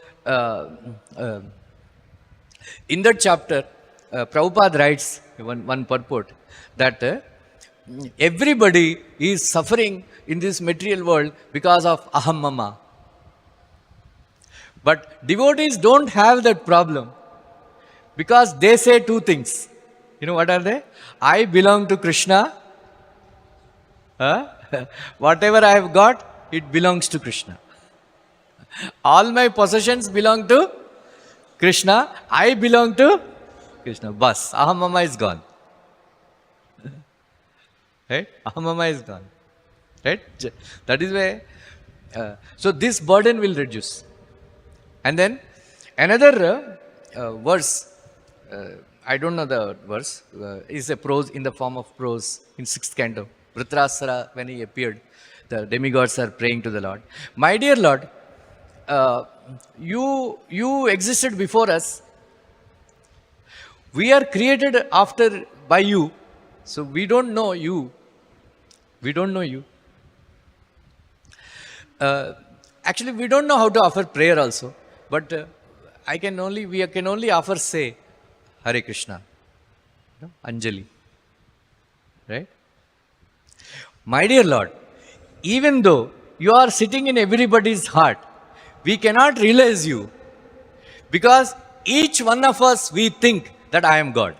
S1: in that chapter, Prabhupada writes one purport that everybody is suffering in this material world because of Aham Mama. But devotees don't have that problem because they say two things. What are they? I belong to Krishna. Whatever I have got, it belongs to Krishna. All my possessions belong to Krishna. I belong to Krishna. Bas, Aham Mama is gone. Right? Aham Mama is gone. Right? That is why. So this burden will reduce. And then another verse, I don't know the verse, is a prose in the form of prose in 6th canto. Vritrasara, when he appeared, the demigods are praying to the Lord. My dear Lord, you existed before us. We are created by you. So we don't know you. We don't know you. Actually, we don't know how to offer prayer also. But we can only offer, say, Hare Krishna, Anjali. Right? My dear Lord, even though you are sitting in everybody's heart, we cannot realize you because each one of us, we think that I am God.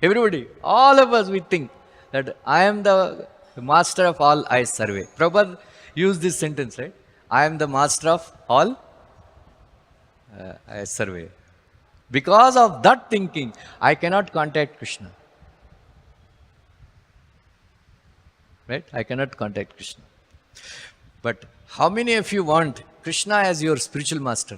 S1: Everybody, all of us, we think that I am the master of all I survey. Prabhupada used this sentence, right? I am the master of all I survey. Because of that thinking, I cannot contact Krishna. Right? I cannot contact Krishna. But how many of you want Krishna as your spiritual master?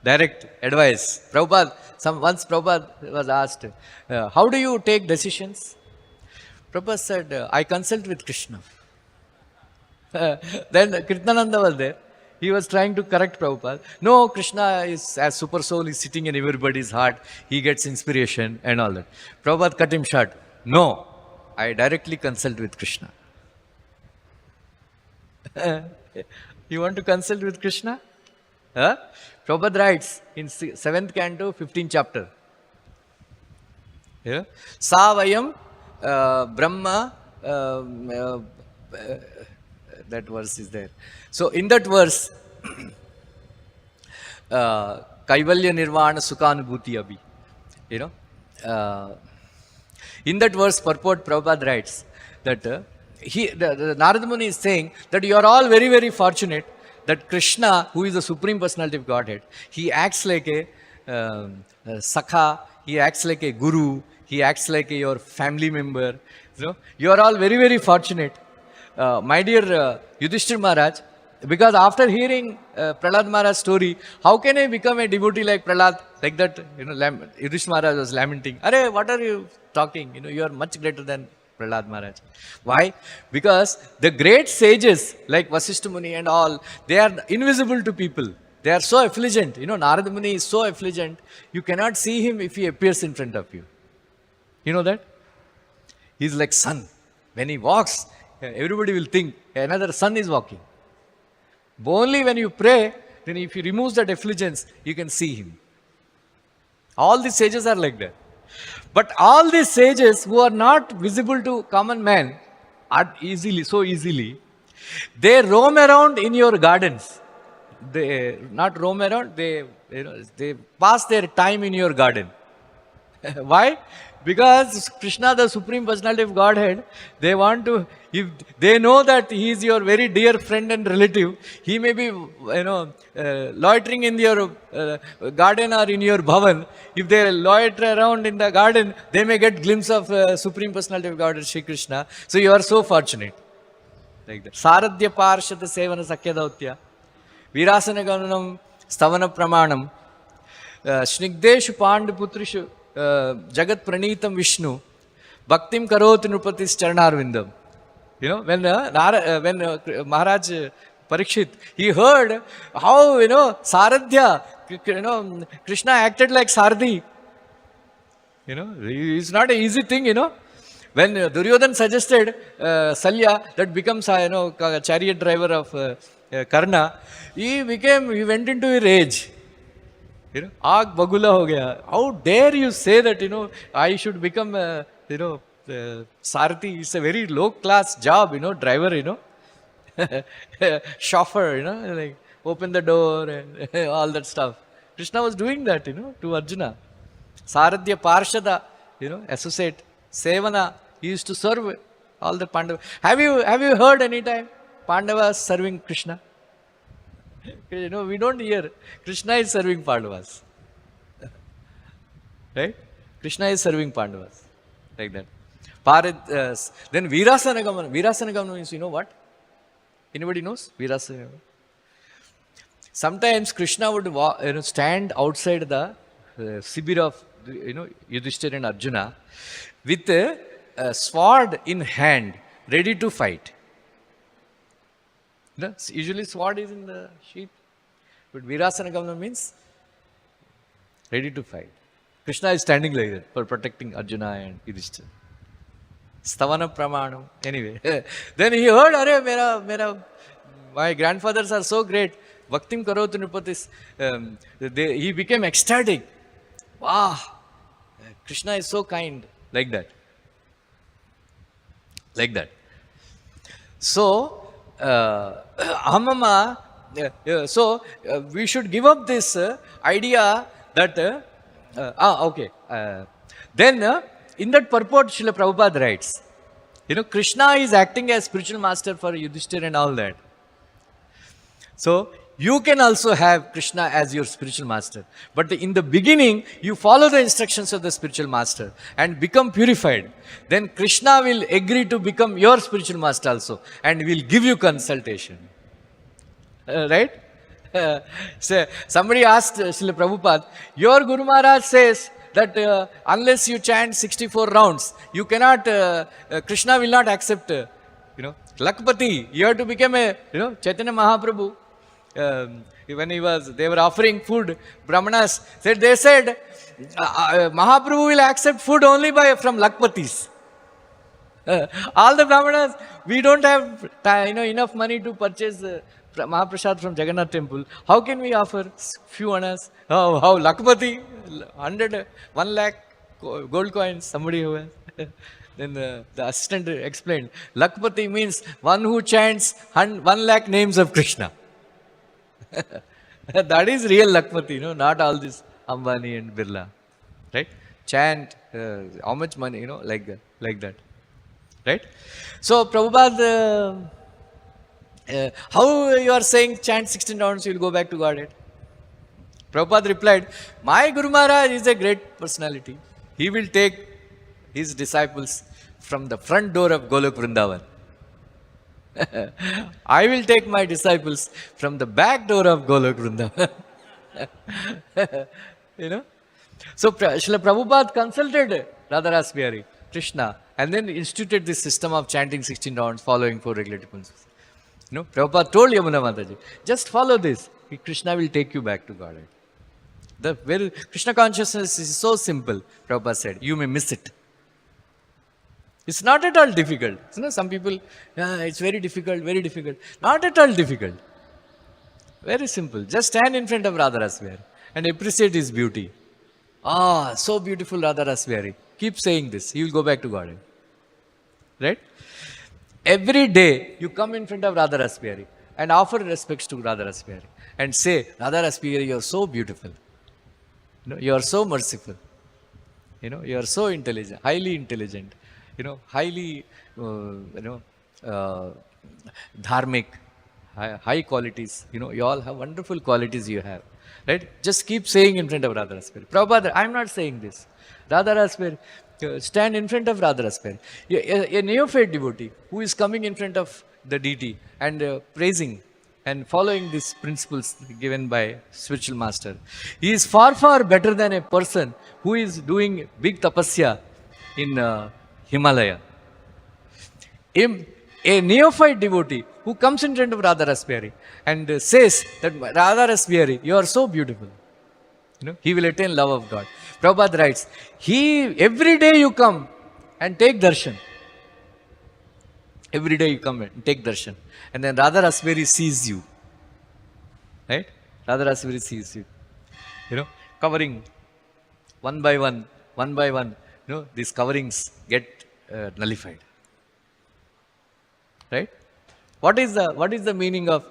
S1: Direct advice. Once Prabhupada was asked, how do you take decisions? Prabhupada said, I consult with Krishna. Then Kirtananda was there. He was trying to correct Prabhupada. No, Krishna is as super soul is sitting in everybody's heart. He gets inspiration and all that. Prabhupada cut him short. No, I directly consult with Krishna. You want to consult with Krishna? Prabhupada writes in 7th canto, 15th chapter. Sa vayam Brahma, that verse is there. So in that verse, Kaivalya Nirvana Sukhanubhuti Abhi, in that verse, purport Prabhupada writes that the Narada Muni is saying that you are all very, very fortunate that Krishna, who is the Supreme Personality of Godhead, he acts like a Sakha, he acts like a Guru, he acts like your family member. You are all very, very fortunate. My dear Yudhishthir Maharaj, because after hearing Prahlad Maharaj's story, how can I become a devotee like Prahlad? Like that, Yudhishthir Maharaj was lamenting. Arey, what are you talking? You are much greater than Prahlad Maharaj. Why? Because the great sages like Vasishtha Muni and all, they are invisible to people. They are so effulgent. Narada Muni is so effulgent. You cannot see him if he appears in front of you. You know that? He is like sun. When he walks, everybody will think another sun is walking. But only when you pray, then if you remove that effulgence, you can see him. All the sages are like that. But all these sages who are not visible to common man are so easily, they roam around in your gardens. They not roam around, they pass their time in your garden. Why? Because Krishna, the Supreme Personality of Godhead, they want to, if they know that he is your very dear friend and relative, he may be, loitering in your garden or in your bhavan. If they loiter around in the garden, they may get glimpse of Supreme Personality of Godhead, Shri Krishna. So you are so fortunate. Like that. Saradhya Parshada Sevana Sakyadautya, Virasana Gamanam Stavana Pramanam, Snigdeshu Pandaputrishu, Jagat Pranitam Vishnu, Bhaktim Karoti Nrupatis Charanarvindam. When Maharaj Parikshit, he heard how, Saradhya, Krishna acted like Sardi. It's not an easy thing, When Duryodhan suggested Salya that becomes, chariot driver of Karna, he went into a rage. Aag bagula ho gaya. How dare you say that, I should become, Sarthi. It's a very low class job, driver, chauffeur, like open the door and all that stuff. Krishna was doing that, to Arjuna. Saradhya Parshada, associate, Sevana, he used to serve all the Pandavas. Have you heard any time Pandavas serving Krishna? We don't hear. Krishna is serving Pandavas. Right? Krishna is serving Pandavas. Like that. Then Virasana Gamana. Virasana Gamana means, what? Anybody knows? Virasana Gamana. Sometimes Krishna would stand outside the Sibir of Yudhishthira and Arjuna with a sword in hand, ready to fight. Usually sword is in the sheath, but Virasana Gamana means ready to fight. Krishna is standing like that for protecting Arjuna and Yudhishthira. Stavana Pramanam. Anyway, then he heard, my grandfathers are so great. Bhaktim Karoti Nrupatis. He became ecstatic. Wow, Krishna is so kind. Like that. Like that. So, we should give up this idea that, then in that purport, Srila Prabhupada writes, Krishna is acting as spiritual master for Yudhishthira and all that. So, you can also have Krishna as your spiritual master. But in the beginning, you follow the instructions of the spiritual master and become purified. Then Krishna will agree to become your spiritual master also and will give you consultation. Right? So somebody asked Srila Prabhupada, your Guru Maharaj says that unless you chant 64 rounds, you cannot, Krishna will not accept, Lakpati, you have to become a, Chaitanya Mahaprabhu. When they were offering food, Brahmanas they said, Mahaprabhu will accept food only from Lakpatis. All the Brahmanas, we don't have enough money to purchase Mahaprasad from Jagannath temple. How can we offer few annas? How Lakpati, 1 lakh gold coins, somebody who has. Then the assistant explained, Lakpati means one who chants 1 lakh names of Krishna. That is real Lakpati, not all this Ambani and Birla. Right? Chant, how much money, like that. Right? So, Prabhupada, how you are saying chant 16 rounds, you will go back to Godhead? Prabhupada replied, my Guru Maharaj is a great personality. He will take his disciples from the front door of Golok Vrindavan. I will take my disciples from the back door of Golok Vrindavan. You know? So Srila Prabhupada consulted Radharas Bihari, Krishna, and then instituted this system of chanting 16 rounds, following 4 regulative principles. Prabhupada told Yamuna Mataji, just follow this. Krishna will take you back to Godhead. The very Krishna consciousness is so simple, Prabhupada said, you may miss it. It's not at all difficult. Some people, it's very difficult, very difficult. Not at all difficult. Very simple. Just stand in front of Radharas Bihari and appreciate his beauty. Ah, so beautiful Radharas Bihari. Keep saying this. He will go back to Godhead. Right? Every day you come in front of Radharas Bihari and offer respects to Radharas Bihari and say, Radharas Bihari, you are so beautiful. You are so merciful. You are so intelligent, highly intelligent. Highly, dharmic, high qualities. You all have wonderful qualities you have. Right? Just keep saying in front of Radharas Bihari. Prabhupada, I am not saying this. Radharas Bihari, stand in front of Radharas Bihari. A neophyte devotee who is coming in front of the deity and praising and following these principles given by spiritual master, he is far, far better than a person who is doing big tapasya in Himalaya. A neophyte devotee who comes in front of Radharas Bihari and says that Radharas Bihari, you are so beautiful. He will attain love of God. Prabhupada writes, every day you come and take darshan. Every day you come and take darshan. And then Radharas Bihari sees you. Right? Radharas Bihari sees you. Covering one by one, these coverings get nullified. Right? What is the meaning of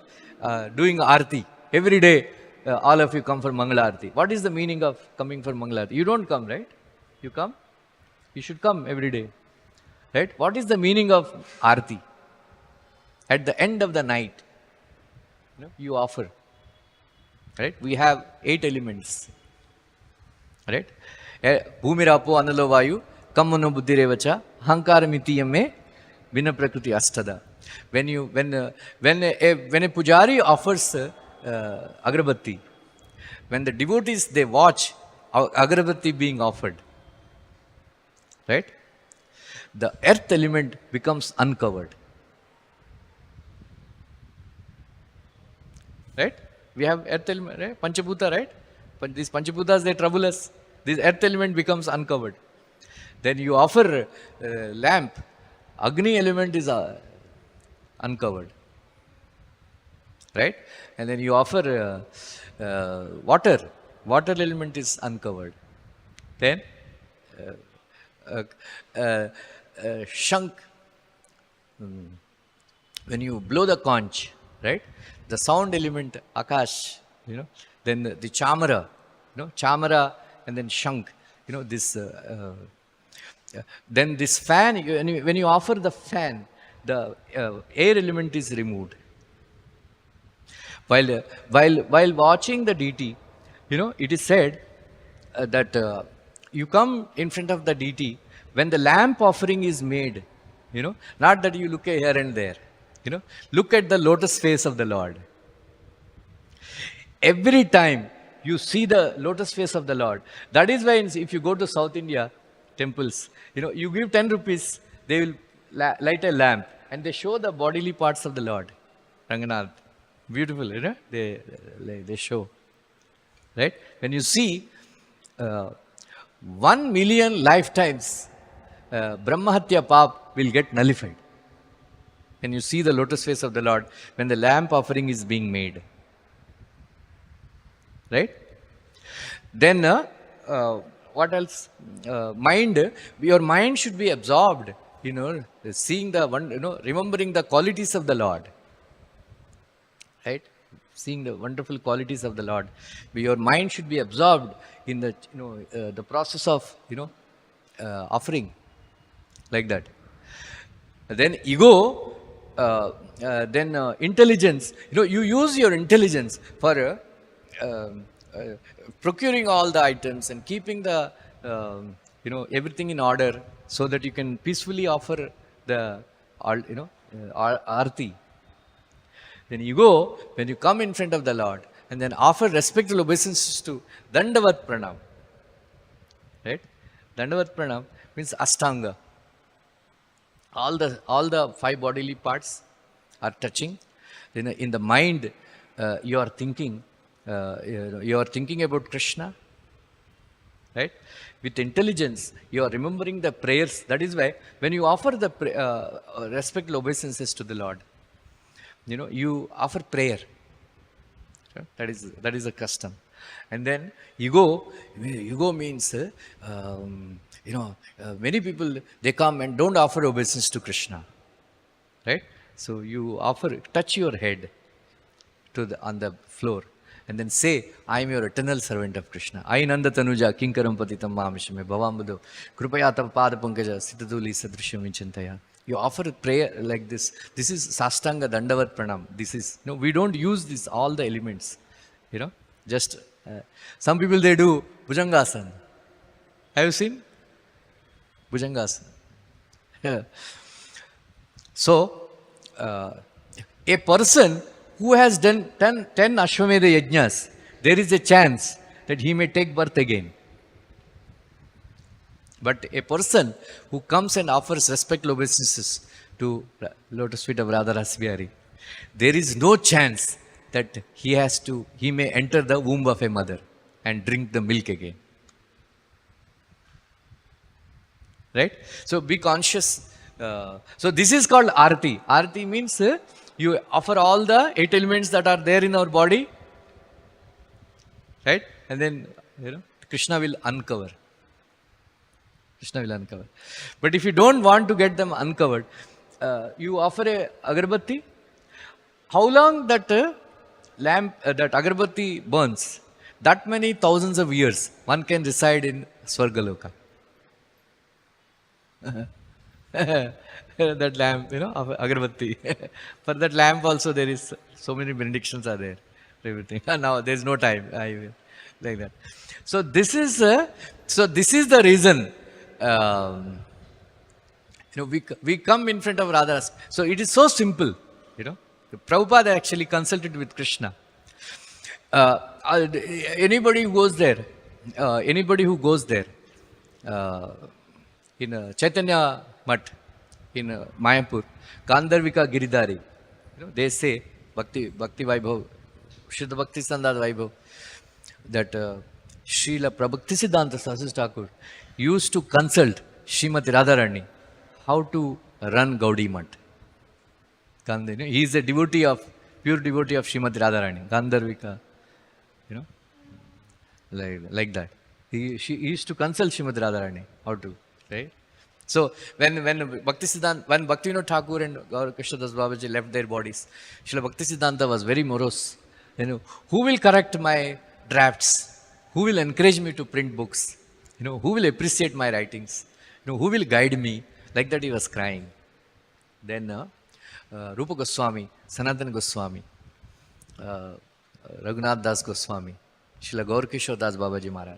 S1: doing Aarti? Every day, all of you come for Mangala Aarti. What is the meaning of coming for Mangala Aarti? You don't come, right? You come? You should come every day. Right? What is the meaning of Aarti? At the end of the night, you offer. Right? We have 8 elements. Right? Bhumirapo Analo Vayu, Kamano Buddhirevacha, Hankara Mitiyame, Vina Prakriti Astada. When a pujari offers agrabatti, when the devotees, they watch agrabatti being offered, right? The earth element becomes uncovered. Right? We have earth element, right? Panchabhuta, right? These Panchabhutas, they trouble us. This earth element becomes uncovered. Then you offer lamp, Agni element is uncovered. Right? And then you offer water element is uncovered. Then shank, when you blow the conch, right? The sound element, akash, then the chamara, chamara, and then shank, this. Then this fan, when you offer the fan, the air element is removed. While watching the deity, it is said that you come in front of the deity when the lamp offering is made. Not that you look here and there. Look at the lotus face of the Lord. Every time you see the lotus face of the Lord, that is why if you go to South India temples, you give 10 rupees, they will light a lamp and they show the bodily parts of the Lord. Ranganath. Beautiful, they show. Right? When you see 1 million lifetimes, Brahmahatya Pap will get nullified. When you see the lotus face of the Lord, when the lamp offering is being made. Right? Then, what else? Your mind should be absorbed, seeing the one, remembering the qualities of the Lord. Right? Seeing the wonderful qualities of the Lord. Your mind should be absorbed in the, the process of, offering. Like that. Then ego, then intelligence. You use your intelligence for procuring all the items and keeping the everything in order, so that you can peacefully offer the arti. Then you go, when you come in front of the Lord, and then offer respectful obeisances to Dandavat Pranam. Right? Dandavat Pranam means Ashtanga. All the five bodily parts are touching. Then in the mind, you are thinking about Krishna. Right? With intelligence, you are remembering the prayers. That is why when you offer the respectful obeisances to the Lord, you offer prayer. That is a custom. And then ego means, many people, they come and don't offer obeisance to Krishna. Right? So you touch your head on the floor, and then say, I am your eternal servant of Krishna. I Nanda Tanuja, Kinkaram Patitam Mamishame, Bhavambudo, Krupayata Pada Pankaja, Sitaduli Sadrishyam Vichintaya. You offer a prayer like this. This is Sastanga Dandavat Pranam. This is, we don't use all the elements. Just, some people, they do Bhujangasana. Have you seen? Bhujangasana. So, a person who has done 10 Ashwamedha Yajnas, there is a chance that he may take birth again. But a person who comes and offers respectful obeisances to lotus feet of Radha Rasbihari, there is no chance that he may enter the womb of a mother and drink the milk again. Right? So be conscious. So this is called Arati. Arati means you offer all the 8 elements that are there in our body. Right? And then, Krishna will uncover. But if you don't want to get them uncovered, you offer a agarbatti. How long that lamp, that agarbatti burns, that many thousands of years, one can reside in Swargaloka. That lamp, of agarbatti. For that lamp also there is so many benedictions are there. Everything. Now there is no time. I will like that. So this is the reason. We come in front of Radha. So it is so simple. Prabhupada actually consulted with Krishna. Anybody who goes there, in Chaitanya Mat, in Mayapur, Gandharvika Giridhari, they say, Bhakti Vaibhav, Shuddha Bhakti Sandhad Vaibhav, that Srila Prabhaktisiddhanta Saraswati Thakur used to consult Srimati Radharani how to run Gaudiya Mat. He is a pure devotee of Srimati Radharani, Gandharvika, like that. He used to consult Srimati Radharani how to, right? So when Bhaktivinoda Thakur and Gaura Krishna Das Babaji left their bodies, Srila Bhaktisiddhanta was very morose. Who will correct my drafts? Who will encourage me to print books? Who will appreciate my writings? Who will guide me? Like that he was crying. Then Rupa Goswami, Sanatana Goswami, Raghunath Das Goswami, Srila Gaur Kishore Das Babaji Maharaj,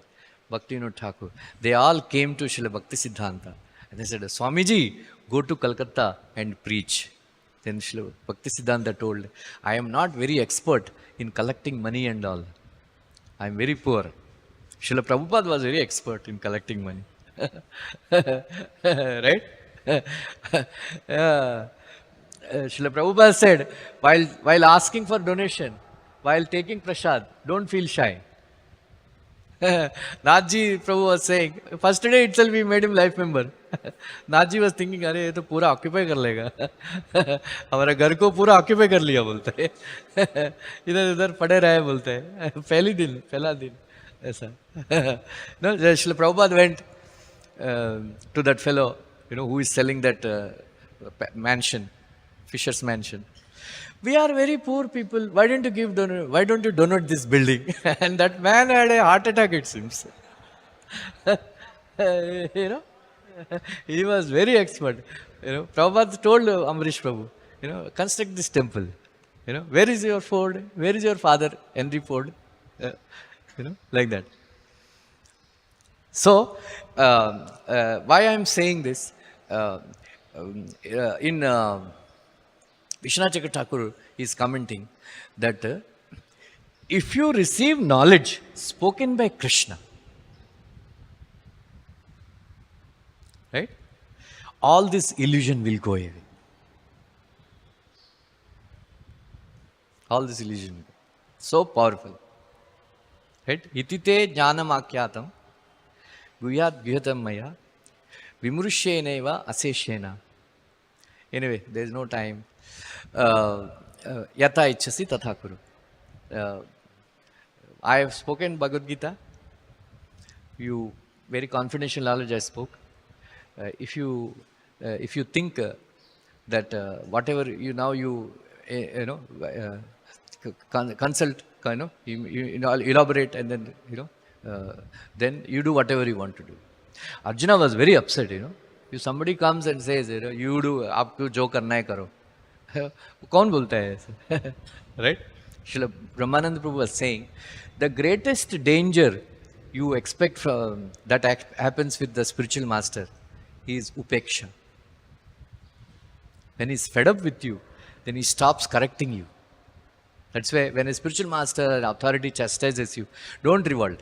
S1: Bhaktivinoda Thakur, they all came to Srila Bhaktisiddhanta and they said, Swamiji, go to Calcutta and preach. Then Srila Bhaktisiddhanta told, I am not very expert in collecting money and all. I am very poor. Srila Prabhupada was very expert in collecting money. Right? Srila Prabhupada said, while asking for donation, while taking prasad, don't feel shy. Nathji Prabhu was saying, first day itself we made him life member. Nathji was thinking, अरे ये तो पूरा occupy कर लेगा, हमारा घर को पूरा ऑक्यूपाई कर लिया बोलते हैं, इधर उधर पड़े रहे बोलते हैं, पहला दिन ऐसा. No, Srila Prabhupada went to that fellow, who is selling that mansion, Fisher's mansion. We are very poor people. Why don't you donate this building? And that man had a heart attack, it seems. He was very expert. Prabhupada told Amrish Prabhu, construct this temple. Where is your Ford? Where is your father, Henry Ford? Like that. So, why I am saying this, in Vishwanath Thakur is commenting that if you receive knowledge spoken by Krishna, right, all this illusion will go away. All this illusion. So powerful. Right? Itite jnanam akyatam guyat gyuhatam maya vimrushyeneva aseshyena. Anyway, there is no time. Yata ichchasi tatha kuru. I have spoken Bhagavad Gita. You very confidential knowledge I spoke. If you think that whatever you now you consult, elaborate, and then you do whatever you want to do. Arjuna was very upset. If somebody comes and says, you do, आपको जो करना है करो, कौन बोलता है ऐसे? Right? Srila Brahmananda Prabhu was saying, the greatest danger you expect from that happens with the spiritual master is upeksha. When he's fed up with you, then he stops correcting you. That's why when a spiritual master or authority chastises you, don't revolt.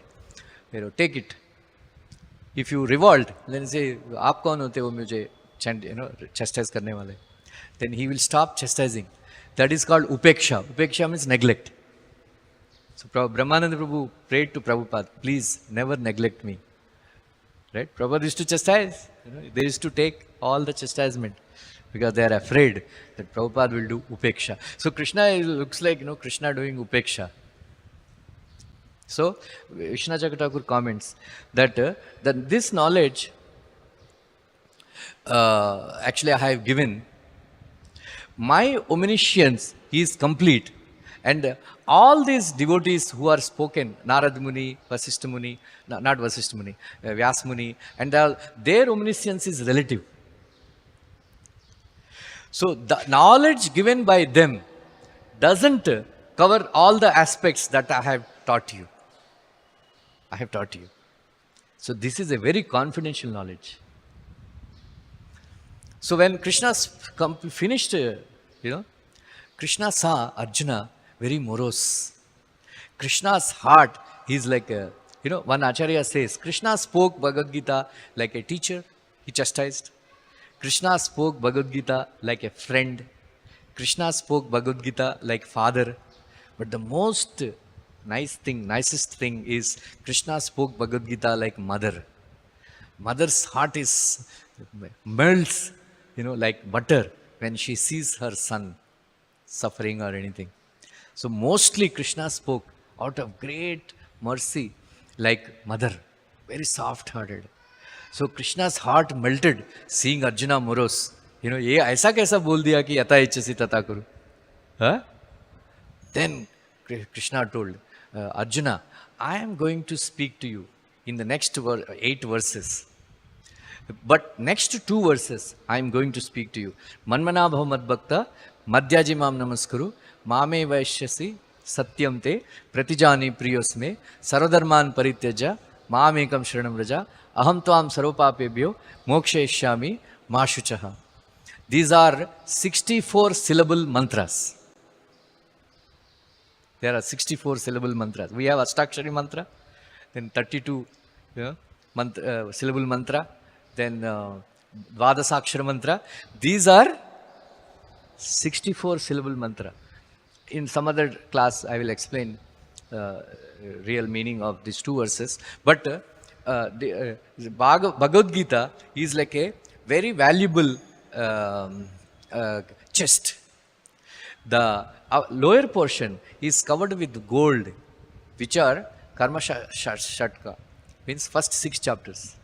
S1: Take it. If you revolt, then say, "Aap kaun hote ho mujhe chastise karne wale?" Then he will stop chastising. That is called upeksha. Upeksha means neglect. So Brahmananda Prabhu prayed to Prabhupada, please never neglect me. Right? Prabhupada used to chastise. They used to take all the chastisement because they are afraid that Prabhupada will do upeksha. So Krishna looks like Krishna doing upeksha. So Vishwanath Thakur comments that this knowledge actually I have given. My omniscience is complete, and all these devotees who are spoken, Narad Muni, Vasishtha Muni, not Vasishtha Muni, Vyas Muni, and their omniscience is relative. So the knowledge given by them doesn't cover all the aspects that I have taught you. I have taught you. So this is a very confidential knowledge. So when Krishna finished, Krishna saw Arjuna very morose. Krishna's heart, he's like one Acharya says, Krishna spoke Bhagavad Gita like a teacher, he chastised. Krishna spoke Bhagavad Gita like a friend. Krishna spoke Bhagavad Gita like father. But the most nicest thing is Krishna spoke Bhagavad Gita like mother. Mother's heart melts, like butter when she sees her son suffering or anything. So mostly Krishna spoke out of great mercy like mother, very soft-hearted. So Krishna's heart melted seeing Arjuna morose. ये ऐसा कैसा बोल दिया कि यथा इच्छसि तथा कुरु? Then Krishna told Arjuna, I am going to speak to you in the next 8 verses. But next 2 verses, I am going to speak to you. Manmana bhava madbhakta madhyaji mam namaskuru mame vaishyasi satyam te pratijani priyosme sarvadharman parityaja mamekam sharanam vraja aham tvam sarvapapebhyo mokshayishyami ma shuchaha. These are 64 syllable mantras. There are 64 syllable mantras. We have Ashtakshari mantra, then 32 syllable mantra, then Dvadasakshara mantra. These are 64 syllable mantra. In some other class, I will explain real meaning of these 2 verses. But the Bhagavad Gita is like a very valuable chest. The lower portion is covered with gold, which are Karma Shatka, means first 6 chapters.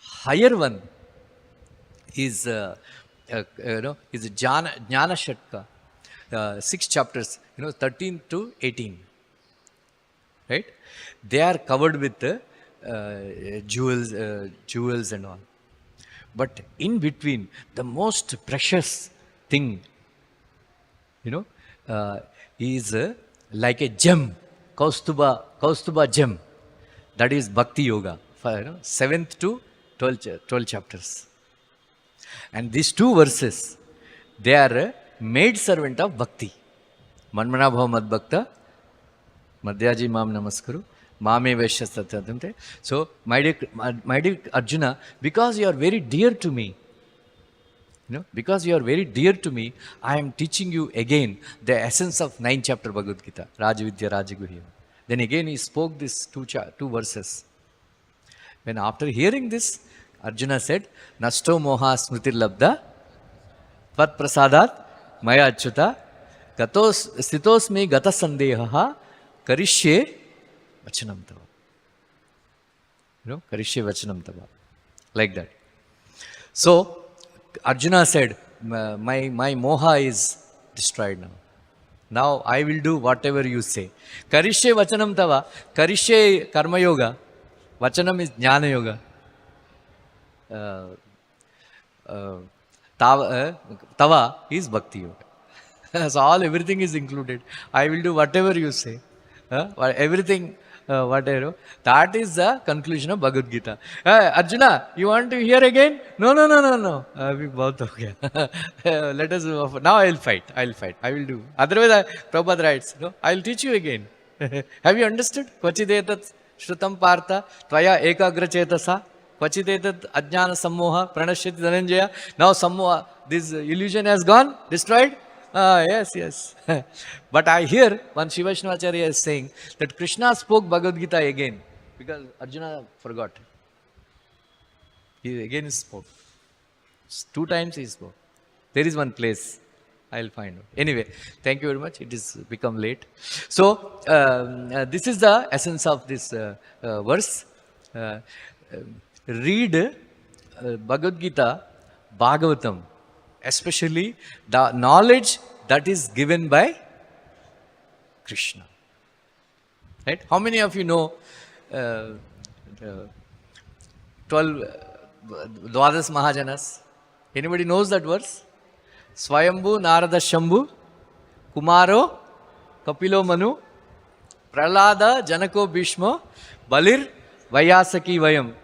S1: Higher one is Jnana Shatka, 6 chapters, 13 to 18. Right? They are covered with jewels and all. But in between, the most precious thing, is like a gem, Kaustuba gem. That is Bhakti Yoga, 7th to 12 chapters. And these two verses, they are a maid servant of Bhakti. Manmana bhava mad bhakta, madhyaji mam namaskaru, mame vaishya satyadante. So, my dear Arjuna, because you are very dear to me, because you are very dear to me, I am teaching you again the essence of 9th chapter Bhagavad Gita, Rajavidya Rajaguhyam. Then again he spoke these two verses. When after hearing this, Arjuna said, Nasto moha smritir labda, tvat prasadat maya achyuta, stitosmi gata sandehaha, karishye vachanam tava. Karishye vachanam tava. Like that. So, Arjuna said, my moha is destroyed now. Now I will do whatever you say. Karishye vachanam tava. Karishye karma yoga. Vachanam is jnana yoga. Tava is bhakti yoga. So everything is included. I will do whatever you say. Everything, whatever. That is the conclusion of Bhagavad Gita. Arjuna, you want to hear again? No. We both okay. Let us now. I will fight. I will do. Otherwise, Prabhupada writes, I will teach you again. Have you understood? Kvachidetat shrutam partha tvaya ekagra chetasa kvachidetat ajnana sammoha pranashyati dhananjaya. Now sammoha, this illusion has gone, destroyed. Yes. But I hear one Shiva Vaishnavacharya is saying that Krishna spoke Bhagavad Gita again because Arjuna forgot. He again spoke. 2 times he spoke. There is one place. I will find out. Anyway, thank you very much. It is become late. So, this is the essence of this verse. Read Bhagavad Gita, Bhagavatam, especially the knowledge that is given by Krishna. Right? How many of you know 12 Dvadas Mahajanas? Anybody knows that verse? Swayambhu, Narada Shambhu, Kumaro, Kapilo Manu, Pralada, Janako Bhishma, Balir, Vayasaki Vayam,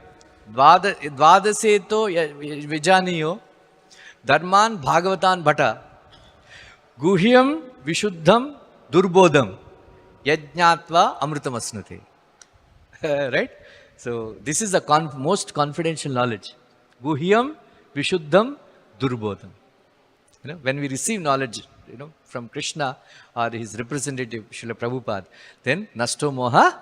S1: Dvadaseto Vijaniyo, Dharman Bhagavatan Bhata, Guhyam Vishuddham Durbodham, Yajñatva Amritamasnute. Right? So, this is the most confidential knowledge. Guhyam Vishuddham Durbodham. When we receive knowledge, from Krishna or his representative, Srila Prabhupada, then Nasto Moha,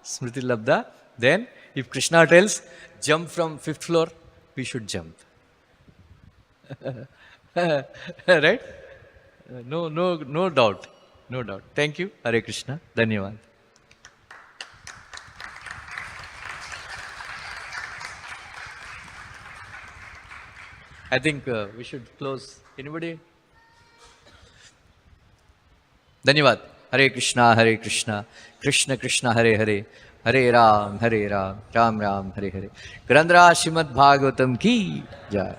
S1: Smriti Labda. Then, if Krishna tells, jump from 5th floor, we should jump. Right? No doubt. No doubt. Thank you. Hare Krishna. Dhanyavad. I think we should close. Anybody? Dhanyavad. Hare Krishna, Krishna Krishna, Hare Hare, Hare Ram, Ram Ram, Hare Hare. Grandhara Srimad Bhagavatam ki jai.